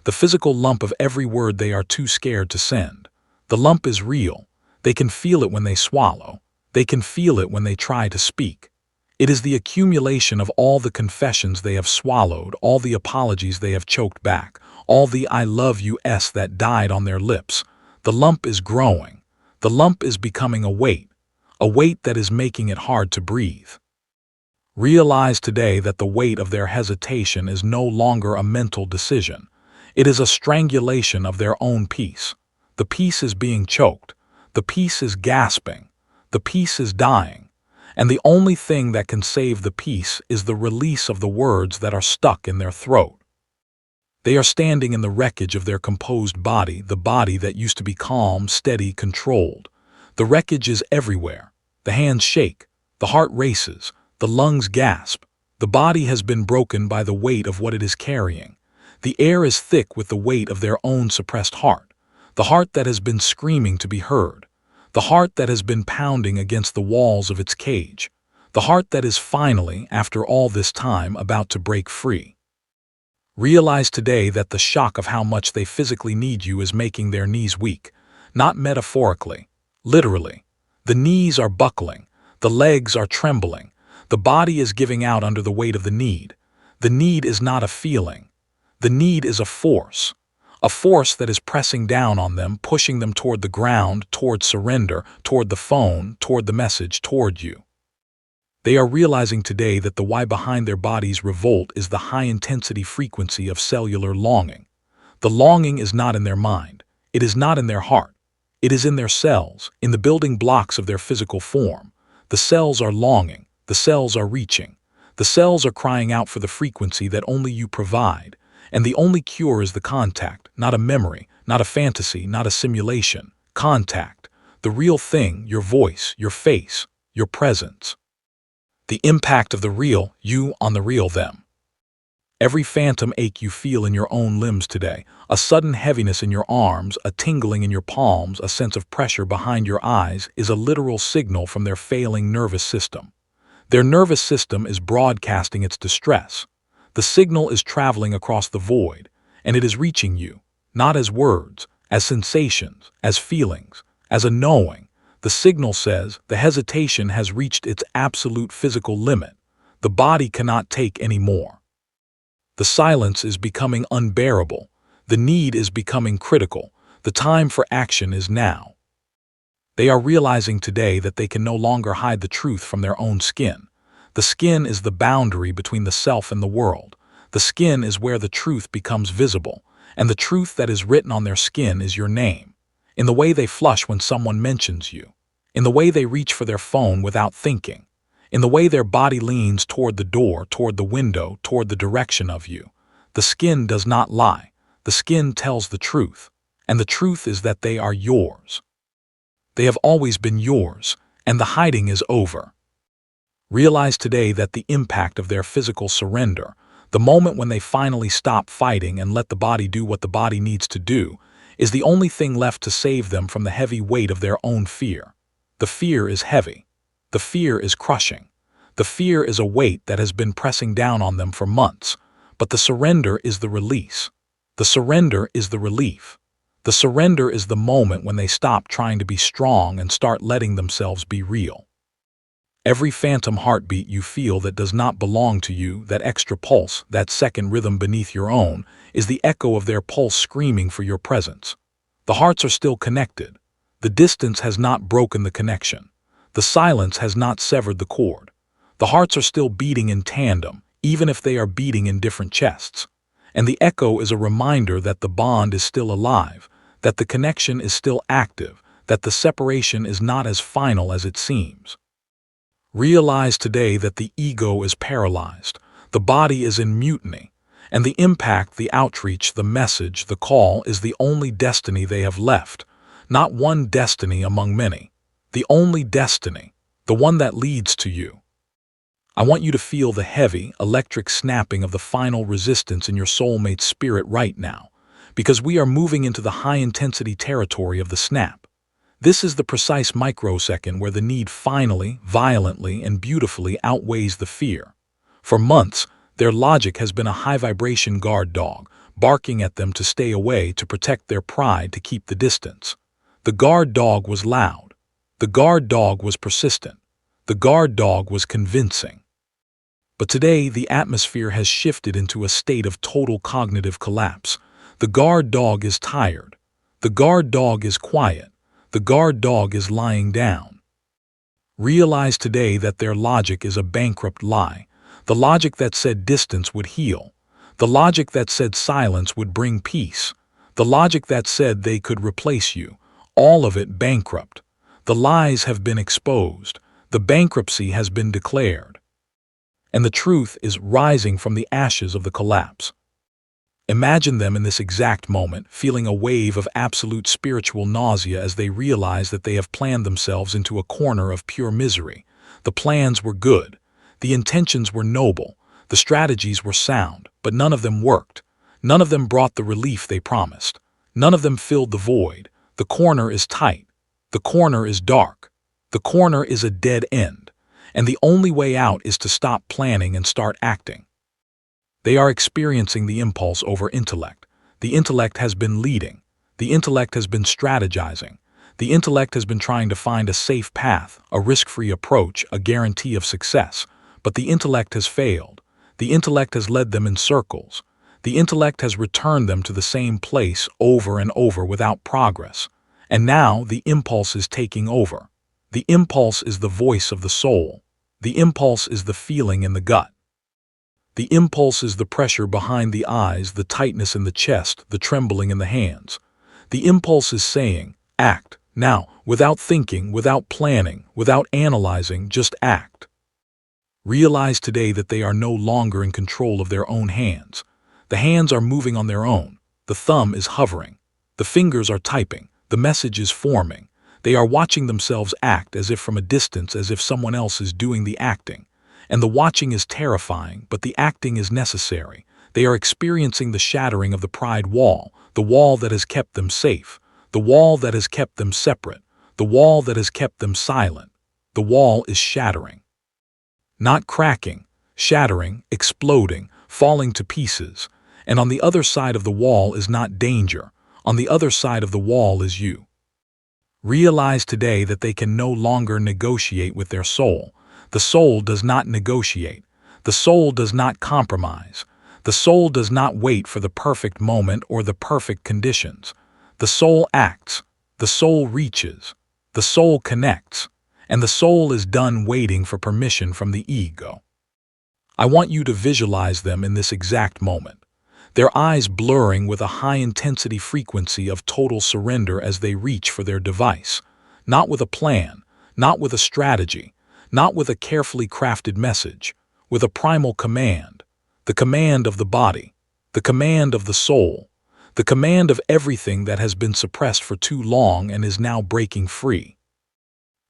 the physical lump of every word they are too scared to send. The lump is real. They can feel it when they swallow. They can feel it when they try to speak. It is the accumulation of all the confessions they have swallowed, all the apologies they have choked back, all the I love yous that died on their lips. The lump is growing. The lump is becoming a weight that is making it hard to breathe. Realize today that the weight of their hesitation is no longer a mental decision. It is a strangulation of their own peace. The peace is being choked. The peace is gasping. The peace is dying. And the only thing that can save the peace is the release of the words that are stuck in their throat. They are standing in the wreckage of their composed body, the body that used to be calm, steady, controlled. The wreckage is everywhere. The hands shake. The heart races. The lungs gasp. The body has been broken by the weight of what it is carrying. The air is thick with the weight of their own suppressed heart. The heart that has been screaming to be heard. The heart that has been pounding against the walls of its cage. The heart that is finally, after all this time, about to break free. Realize today that the shock of how much they physically need you is making their knees weak. Not metaphorically. Literally. The knees are buckling. The legs are trembling. The body is giving out under the weight of the need. The need is not a feeling. The need is a force that is pressing down on them, pushing them toward the ground, toward surrender, toward the phone, toward the message, toward you. They are realizing today that the why behind their body's revolt is the high-intensity frequency of cellular longing. The longing is not in their mind. It is not in their heart. It is in their cells, in the building blocks of their physical form. The cells are longing. The cells are reaching. The cells are crying out for the frequency that only you provide. And the only cure is the contact, not a memory, not a fantasy, not a simulation. Contact. The real thing, your voice, your face, your presence. The impact of the real you on the real them. Every phantom ache you feel in your own limbs today, a sudden heaviness in your arms, a tingling in your palms, a sense of pressure behind your eyes, is a literal signal from their failing nervous system. Their nervous system is broadcasting its distress. The signal is traveling across the void, and it is reaching you, not as words, as sensations, as feelings, as a knowing. The signal says the hesitation has reached its absolute physical limit. The body cannot take any more. The silence is becoming unbearable. The need is becoming critical. The time for action is now. They are realizing today that they can no longer hide the truth from their own skin. The skin is the boundary between the self and the world. The skin is where the truth becomes visible, and the truth that is written on their skin is your name. In the way they flush when someone mentions you. In the way they reach for their phone without thinking. In the way their body leans toward the door, toward the window, toward the direction of you. The skin does not lie. The skin tells the truth. And the truth is that they are yours. They have always been yours, and the hiding is over. Realize today that the impact of their physical surrender, the moment when they finally stop fighting and let the body do what the body needs to do, is the only thing left to save them from the heavy weight of their own fear. The fear is heavy. The fear is crushing. The fear is a weight that has been pressing down on them for months, but the surrender is the release. The surrender is the relief. The surrender is the moment when they stop trying to be strong and start letting themselves be real. Every phantom heartbeat you feel that does not belong to you, that extra pulse, that second rhythm beneath your own, is the echo of their pulse screaming for your presence. The hearts are still connected. The distance has not broken the connection. The silence has not severed the cord. The hearts are still beating in tandem, even if they are beating in different chests. And the echo is a reminder that the bond is still alive, that the connection is still active, that the separation is not as final as it seems. Realize today that the ego is paralyzed, the body is in mutiny, and the impact, the outreach, the message, the call is the only destiny they have left, not one destiny among many, the only destiny, the one that leads to you. I want you to feel the heavy, electric snapping of the final resistance in your soulmate's spirit right now, because we are moving into the high-intensity territory of the snap. This is the precise microsecond where the need finally, violently, and beautifully outweighs the fear. For months, their logic has been a high-vibration guard dog, barking at them to stay away, to protect their pride, to keep the distance. The guard dog was loud. The guard dog was persistent. The guard dog was convincing. But today, the atmosphere has shifted into a state of total cognitive collapse. The guard dog is tired. The guard dog is quiet. The guard dog is lying down. Realize today that their logic is a bankrupt lie. The logic that said distance would heal. The logic that said silence would bring peace. The logic that said they could replace you. All of it bankrupt. The lies have been exposed. The bankruptcy has been declared. And the truth is rising from the ashes of the collapse. Imagine them in this exact moment, feeling a wave of absolute spiritual nausea as they realize that they have planned themselves into a corner of pure misery. The plans were good. The intentions were noble. The strategies were sound, but none of them worked. None of them brought the relief they promised. None of them filled the void. The corner is tight. The corner is dark. The corner is a dead end. And the only way out is to stop planning and start acting. They are experiencing the impulse over intellect. The intellect has been leading. The intellect has been strategizing. The intellect has been trying to find a safe path, a risk-free approach, a guarantee of success. But the intellect has failed. The intellect has led them in circles. The intellect has returned them to the same place over and over without progress. And now the impulse is taking over. The impulse is the voice of the soul. The impulse is the feeling in the gut. The impulse is the pressure behind the eyes, the tightness in the chest, the trembling in the hands. The impulse is saying, act, now, without thinking, without planning, without analyzing, just act. Realize today that they are no longer in control of their own hands. The hands are moving on their own. The thumb is hovering. The fingers are typing. The message is forming. They are watching themselves act as if from a distance, as if someone else is doing the acting. And the watching is terrifying, but the acting is necessary. They are experiencing the shattering of the pride wall, the wall that has kept them safe, the wall that has kept them separate, the wall that has kept them silent. The wall is shattering. Not cracking, shattering, exploding, falling to pieces. And on the other side of the wall is not danger. On the other side of the wall is you. Realize today that they can no longer negotiate with their soul. The soul does not negotiate. The soul does not compromise. The soul does not wait for the perfect moment or the perfect conditions. The soul acts. The soul reaches. The soul connects. And the soul is done waiting for permission from the ego. I want you to visualize them in this exact moment. Their eyes blurring with a high-intensity frequency of total surrender as they reach for their device. Not with a plan, not with a strategy, not with a carefully crafted message, with a primal command, the command of the body, the command of the soul, the command of everything that has been suppressed for too long and is now breaking free.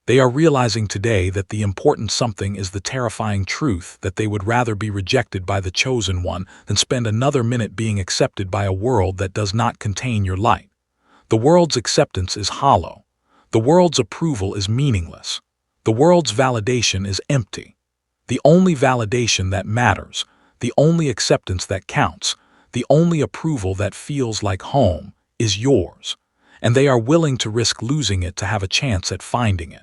They are realizing today that the important something is the terrifying truth that they would rather be rejected by the chosen one than spend another minute being accepted by a world that does not contain your light. The world's acceptance is hollow. The world's approval is meaningless. The world's validation is empty. The only validation that matters, the only acceptance that counts, the only approval that feels like home is yours, and they are willing to risk losing it to have a chance at finding it.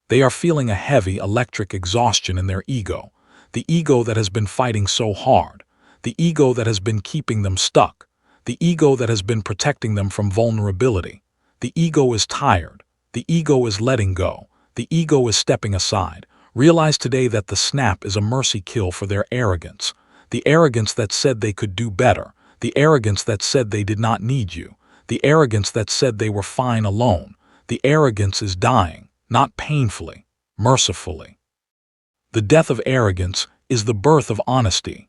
They are feeling a heavy electric exhaustion in their ego, the ego that has been fighting so hard, the ego that has been keeping them stuck, the ego that has been protecting them from vulnerability. The ego is tired. The ego is letting go. The ego is stepping aside. Realize today that the snap is a mercy kill for their arrogance, the arrogance that said they could do better, the arrogance that said they did not need you, the arrogance that said they were fine alone, The arrogance is dying, not painfully, mercifully. The death of arrogance is the birth of honesty.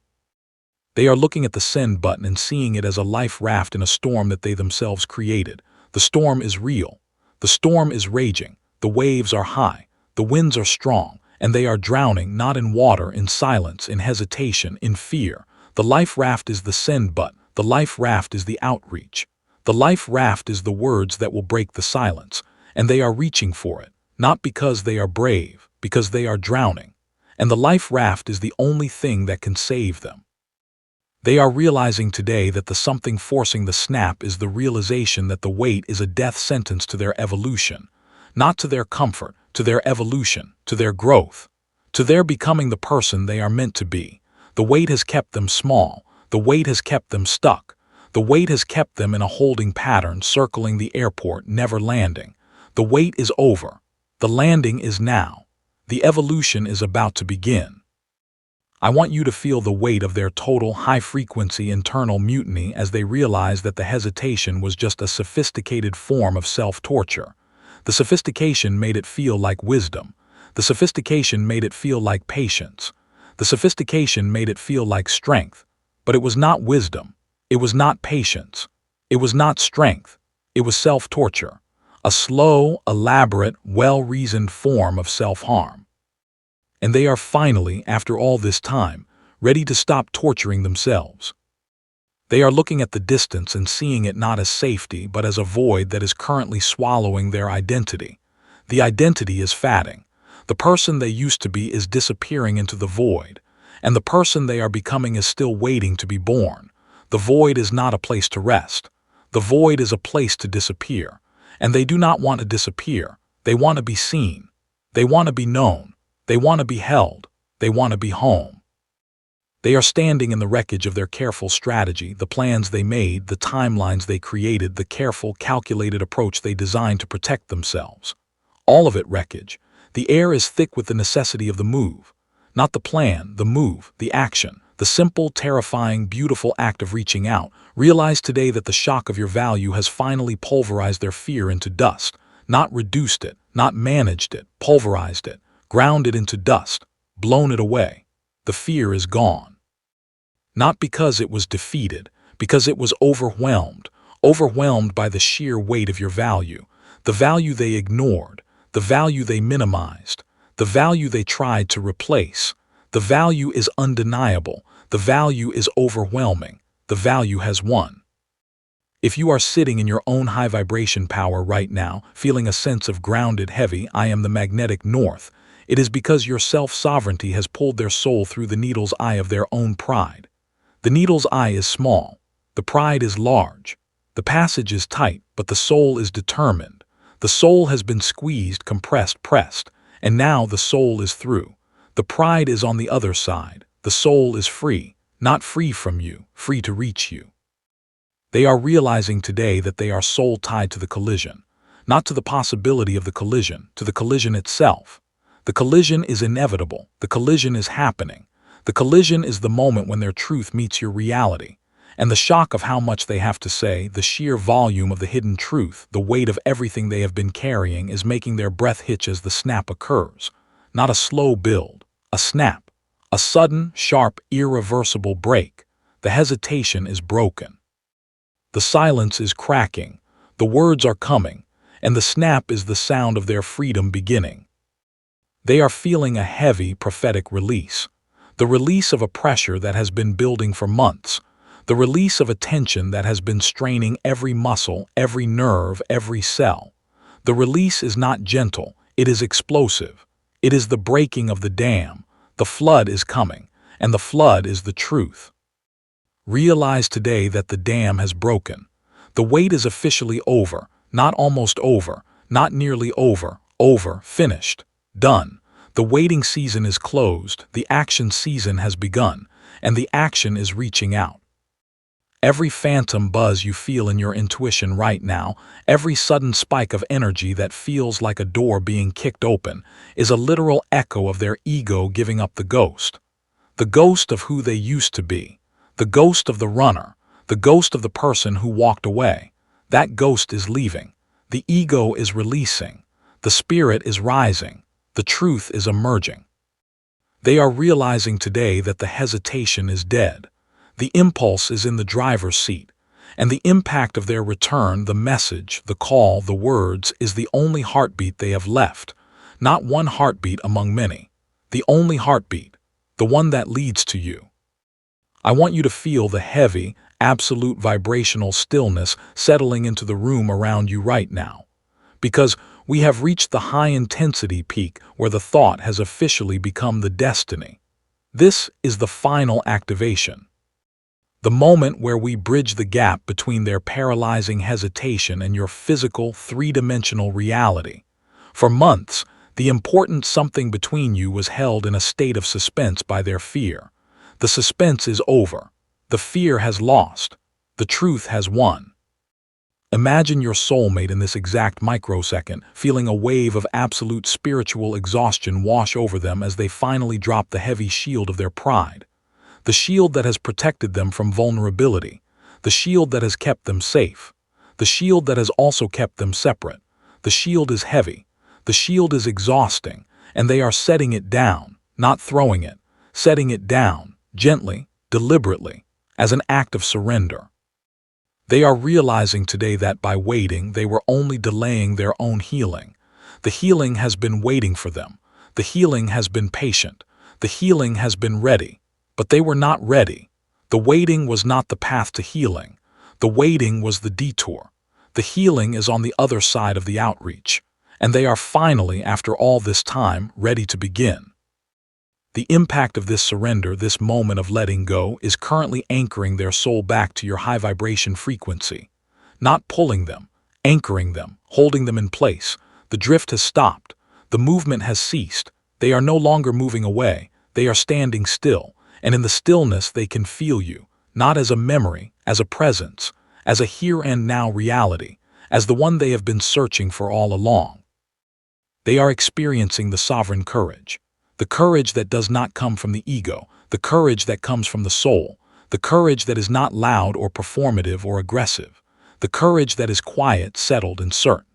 They are looking at the send button and seeing it as a life raft in a storm that they themselves created. The storm is real. The storm is raging. The waves are high. The winds are strong. And they are drowning, not in water, in silence, in hesitation, in fear. The life raft is the send button. The life raft is the outreach. The life raft is the words that will break the silence. And they are reaching for it, not because they are brave, because they are drowning. And the life raft is the only thing that can save them. They are realizing today that the something forcing the snap is the realization that the weight is a death sentence to their evolution, not to their comfort, to their evolution, to their growth, to their becoming the person they are meant to be. The weight has kept them small. The weight has kept them stuck. The weight has kept them in a holding pattern circling the airport, never landing. The wait is over. The landing is now. The evolution is about to begin. I want you to feel the weight of their total high-frequency internal mutiny as they realize that the hesitation was just a sophisticated form of self-torture. The sophistication made it feel like wisdom. The sophistication made it feel like patience. The sophistication made it feel like strength. But it was not wisdom. It was not patience. It was not strength. It was self-torture. A slow, elaborate, well-reasoned form of self-harm. And they are finally, after all this time, ready to stop torturing themselves. They are looking at the distance and seeing it not as safety but as a void that is currently swallowing their identity. The identity is fatting. The person they used to be is disappearing into the void, and the person they are becoming is still waiting to be born. The void is not a place to rest. The void is a place to disappear. And they do not want to disappear. They want to be seen. They want to be known. They want to be held. They want to be home. They are standing in the wreckage of their careful strategy, the plans they made, the timelines they created, the careful, calculated approach they designed to protect themselves. All of it wreckage. The air is thick with the necessity of the move. Not the plan, the move, the action. The simple, terrifying, beautiful act of reaching out. Realize today that the shock of your value has finally pulverized their fear into dust, not reduced it, not managed it, pulverized it, ground it into dust, blown it away. The fear is gone. Not because it was defeated, because it was overwhelmed by the sheer weight of your value, the value they ignored, the value they minimized, the value they tried to replace. The value is undeniable. The value is overwhelming. The value has won. If you are sitting in your own high vibration power right now, feeling a sense of grounded heavy, I am the magnetic north, it is because your self-sovereignty has pulled their soul through the needle's eye of their own pride. The needle's eye is small. The pride is large. The passage is tight, but the soul is determined. The soul has been squeezed, compressed, pressed, and now the soul is through. The pride is on the other side. The soul is free, not free from you, free to reach you. They are realizing today that they are soul tied to the collision, not to the possibility of the collision, to the collision itself. The collision is inevitable. The collision is happening. The collision is the moment when their truth meets your reality. And the shock of how much they have to say, the sheer volume of the hidden truth, the weight of everything they have been carrying is making their breath hitch as the snap occurs. Not a slow build, a snap. A sudden, sharp, irreversible break. The hesitation is broken. The silence is cracking. The words are coming. And the snap is the sound of their freedom beginning. They are feeling a heavy, prophetic release. The release of a pressure that has been building for months. The release of a tension that has been straining every muscle, every nerve, every cell. The release is not gentle. It is explosive. It is the breaking of the dam. The flood is coming, and the flood is the truth. Realize today that the dam has broken. The wait is officially over, not almost over, not nearly over, finished, done. The waiting season is closed, the action season has begun, and the action is reaching out. Every phantom buzz you feel in your intuition right now, every sudden spike of energy that feels like a door being kicked open, is a literal echo of their ego giving up the ghost of who they used to be, the ghost of the runner, the ghost of the person who walked away. That ghost is leaving. The ego is releasing. The spirit is rising. The truth is emerging. They are realizing today that the hesitation is dead. The impulse is in the driver's seat. And the impact of their return, the message, the call, the words, is the only heartbeat they have left. Not one heartbeat among many. The only heartbeat. The one that leads to you. I want you to feel the heavy, absolute vibrational stillness settling into the room around you right now. Because we have reached the high-intensity peak where the thought has officially become the destiny. This is the final activation. The moment where we bridge the gap between their paralyzing hesitation and your physical, three-dimensional reality. For months, the important something between you was held in a state of suspense by their fear. The suspense is over. The fear has lost. The truth has won. Imagine your soulmate in this exact microsecond, feeling a wave of absolute spiritual exhaustion wash over them as they finally drop the heavy shield of their pride. The shield that has protected them from vulnerability. The shield that has kept them safe. The shield that has also kept them separate. The shield is heavy. The shield is exhausting, and they are setting it down, not throwing it, setting it down, gently, deliberately, as an act of surrender. They are realizing today that by waiting, they were only delaying their own healing. The healing has been waiting for them. The healing has been patient. The healing has been ready. But they were not ready. The waiting was not the path to healing. The waiting was the detour. The healing is on the other side of the outreach. And they are finally, after all this time, ready to begin. The impact of this surrender, this moment of letting go, is currently anchoring their soul back to your high vibration frequency. Not pulling them, anchoring them, holding them in place. The drift has stopped. The movement has ceased. They are no longer moving away. They are standing still. And in the stillness they can feel you, not as a memory, as a presence, as a here and now reality, as the one they have been searching for all along. They are experiencing the sovereign courage. The courage that does not come from the ego, the courage that comes from the soul, the courage that is not loud or performative or aggressive, the courage that is quiet, settled, and certain,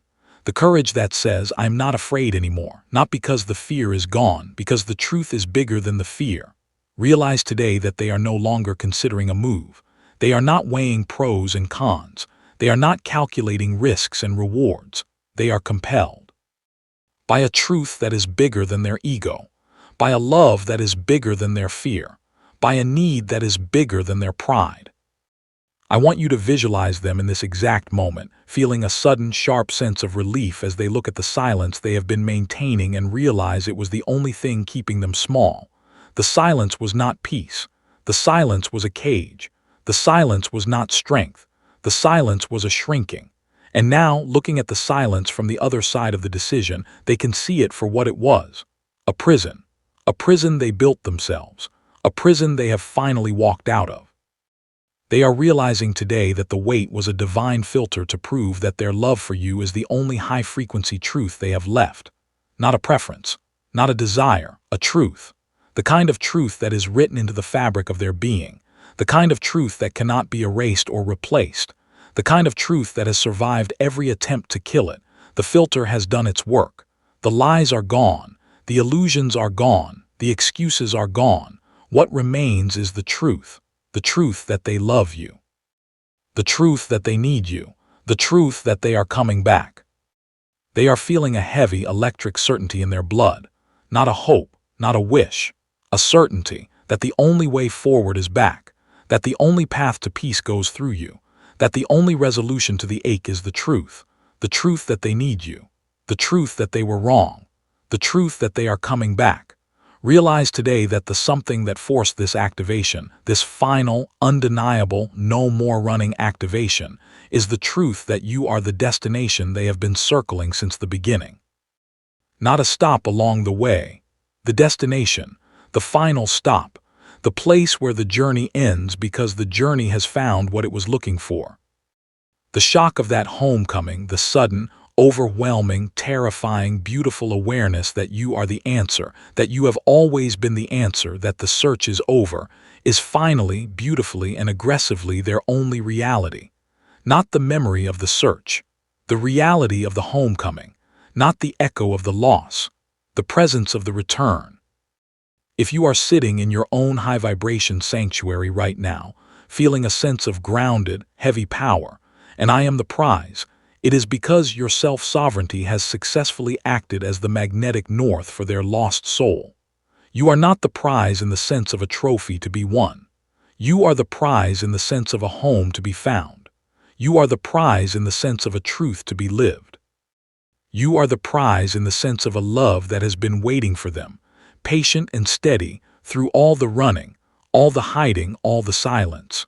the courage that says, I'm not afraid anymore, not because the fear is gone, because the truth is bigger than the fear. Realize today that they are no longer considering a move. They are not weighing pros and cons. They are not calculating risks and rewards. They are compelled by a truth that is bigger than their ego, by a love that is bigger than their fear, by a need that is bigger than their pride. I want you to visualize them in this exact moment, feeling a sudden, sharp sense of relief as they look at the silence they have been maintaining and realize it was the only thing keeping them small. The silence was not peace. The silence was a cage. The silence was not strength. The silence was a shrinking. And now, looking at the silence from the other side of the decision, they can see it for what it was. A prison. A prison they built themselves. A prison they have finally walked out of. They are realizing today that the wait was a divine filter to prove that their love for you is the only high-frequency truth they have left. Not a preference. Not a desire. A truth. The kind of truth that is written into the fabric of their being. The kind of truth that cannot be erased or replaced. The kind of truth that has survived every attempt to kill it. The filter has done its work. The lies are gone. The illusions are gone. The excuses are gone. What remains is the truth that they love you. The truth that they need you. The truth that they are coming back. They are feeling a heavy electric certainty in their blood. Not a hope, not a wish. A certainty that the only way forward is back. That the only path to peace goes through you. That the only resolution to the ache is the truth that they need you, the truth that they were wrong, the truth that they are coming back. Realize today that the something that forced this activation, this final, undeniable, no more running activation, is the truth that you are the destination they have been circling since the beginning. Not a stop along the way, the destination, the final stop, the place where the journey ends because the journey has found what it was looking for. The shock of that homecoming, the sudden, overwhelming, terrifying, beautiful awareness that you are the answer, that you have always been the answer, that the search is over, is finally, beautifully, and aggressively their only reality. Not the memory of the search, The reality of the homecoming, not the echo of the loss, the presence of the return. If you are sitting in your own high-vibration sanctuary right now, feeling a sense of grounded, heavy power, and I am the prize, it is because your self-sovereignty has successfully acted as the magnetic north for their lost soul. You are not the prize in the sense of a trophy to be won. You are the prize in the sense of a home to be found. You are the prize in the sense of a truth to be lived. You are the prize in the sense of a love that has been waiting for them, patient and steady, through all the running, all the hiding, all the silence.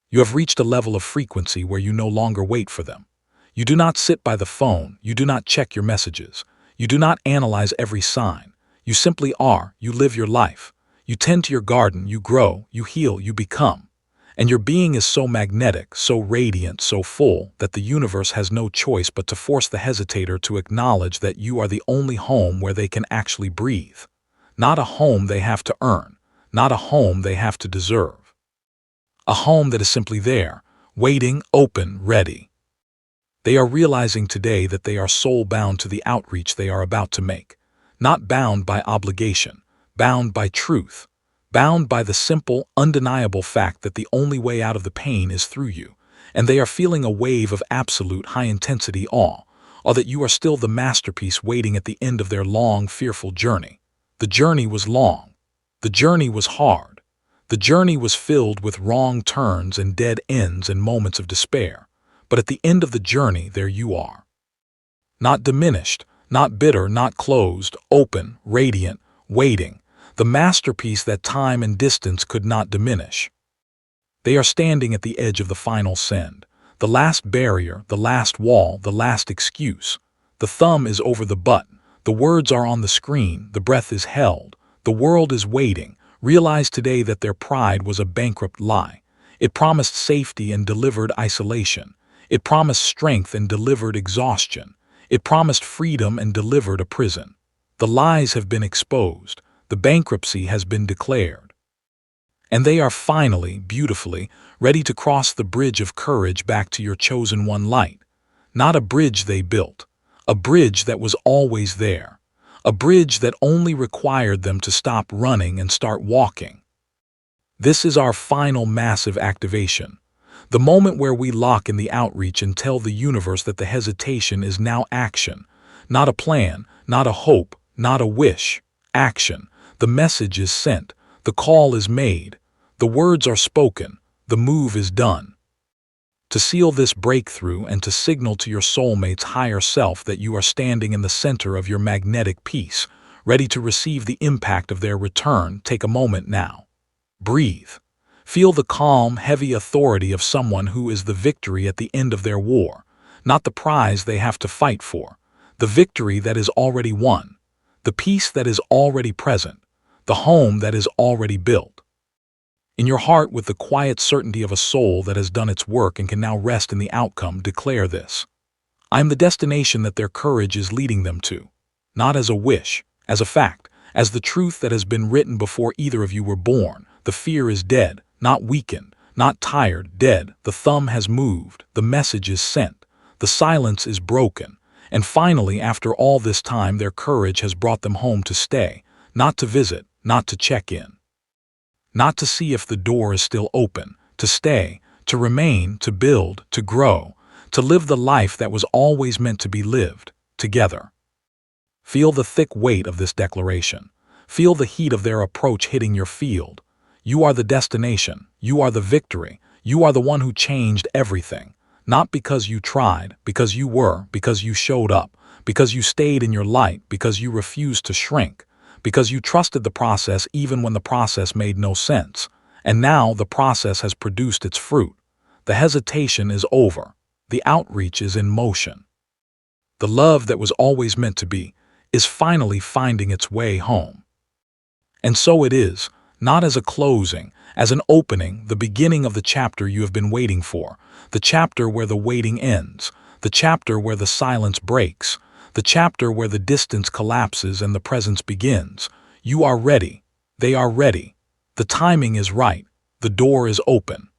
You have reached a level of frequency where you no longer wait for them. You do not sit by the phone, you do not check your messages, you do not analyze every sign. You simply are, you live your life. You tend to your garden, you grow, you heal, you become. And your being is so magnetic, so radiant, so full, that the universe has no choice but to force the hesitator to acknowledge that you are the only home where they can actually breathe. Not a home they have to earn, not a home they have to deserve. A home that is simply there, waiting, open, ready. They are realizing today that they are soul-bound to the outreach they are about to make, not bound by obligation, bound by truth, bound by the simple, undeniable fact that the only way out of the pain is through you, and they are feeling a wave of absolute high-intensity awe, or that you are still the masterpiece waiting at the end of their long, fearful journey. The journey was long. The journey was hard. The journey was filled with wrong turns and dead ends and moments of despair. But at the end of the journey, there you are. Not diminished, not bitter, not closed, open, radiant, waiting, the masterpiece that time and distance could not diminish. They are standing at the edge of the final send, the last barrier, the last wall, the last excuse. The thumb is over the button, the words are on the screen, the breath is held, the world is waiting. Realize today that their pride was a bankrupt lie. It promised safety and delivered isolation. It promised strength and delivered exhaustion. It promised freedom and delivered a prison. The lies have been exposed. The bankruptcy has been declared. And they are finally, beautifully, ready to cross the bridge of courage back to your chosen one light. Not a bridge they built, a bridge that was always there, a bridge that only required them to stop running and start walking. This is our final massive activation. The moment where we lock in the outreach and tell the universe that the hesitation is now action. Not a plan, not a hope, not a wish. Action. The message is sent. The call is made. The words are spoken. The move is done. To seal this breakthrough and to signal to your soulmate's higher self that you are standing in the center of your magnetic piece, ready to receive the impact of their return, take a moment now. Breathe. Feel the calm, heavy authority of someone who is the victory at the end of their war, not the prize they have to fight for, the victory that is already won, the peace that is already present, the home that is already built. In your heart, with the quiet certainty of a soul that has done its work and can now rest in the outcome, declare this. I am the destination that their courage is leading them to, not as a wish, as a fact, as the truth that has been written before either of you were born. The fear is dead, not weakened, not tired, dead. The thumb has moved, the message is sent, the silence is broken, and finally, after all this time, their courage has brought them home to stay, not to visit, not to check in. Not to see if the door is still open, to stay, to remain, to build, to grow, to live the life that was always meant to be lived, together. Feel the thick weight of this declaration. Feel the heat of their approach hitting your field. You are the destination. You are the victory. You are the one who changed everything. Not because you tried, because you were, because you showed up, because you stayed in your light, because you refused to shrink, because you trusted the process even when the process made no sense. And now the process has produced its fruit. The hesitation is over. The outreach is in motion. The love that was always meant to be is finally finding its way home. And so it is, not as a closing, as an opening, the beginning of the chapter you have been waiting for, the chapter where the waiting ends, the chapter where the silence breaks, the chapter where the distance collapses and the presence begins. You are ready. They are ready. The timing is right. The door is open.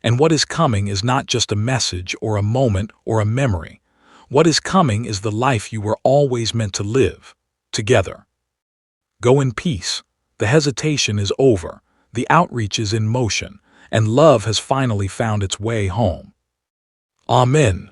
And what is coming is not just a message or a moment or a memory. What is coming is the life you were always meant to live, together. Go in peace. The hesitation is over, the outreach is in motion, and love has finally found its way home. Amen.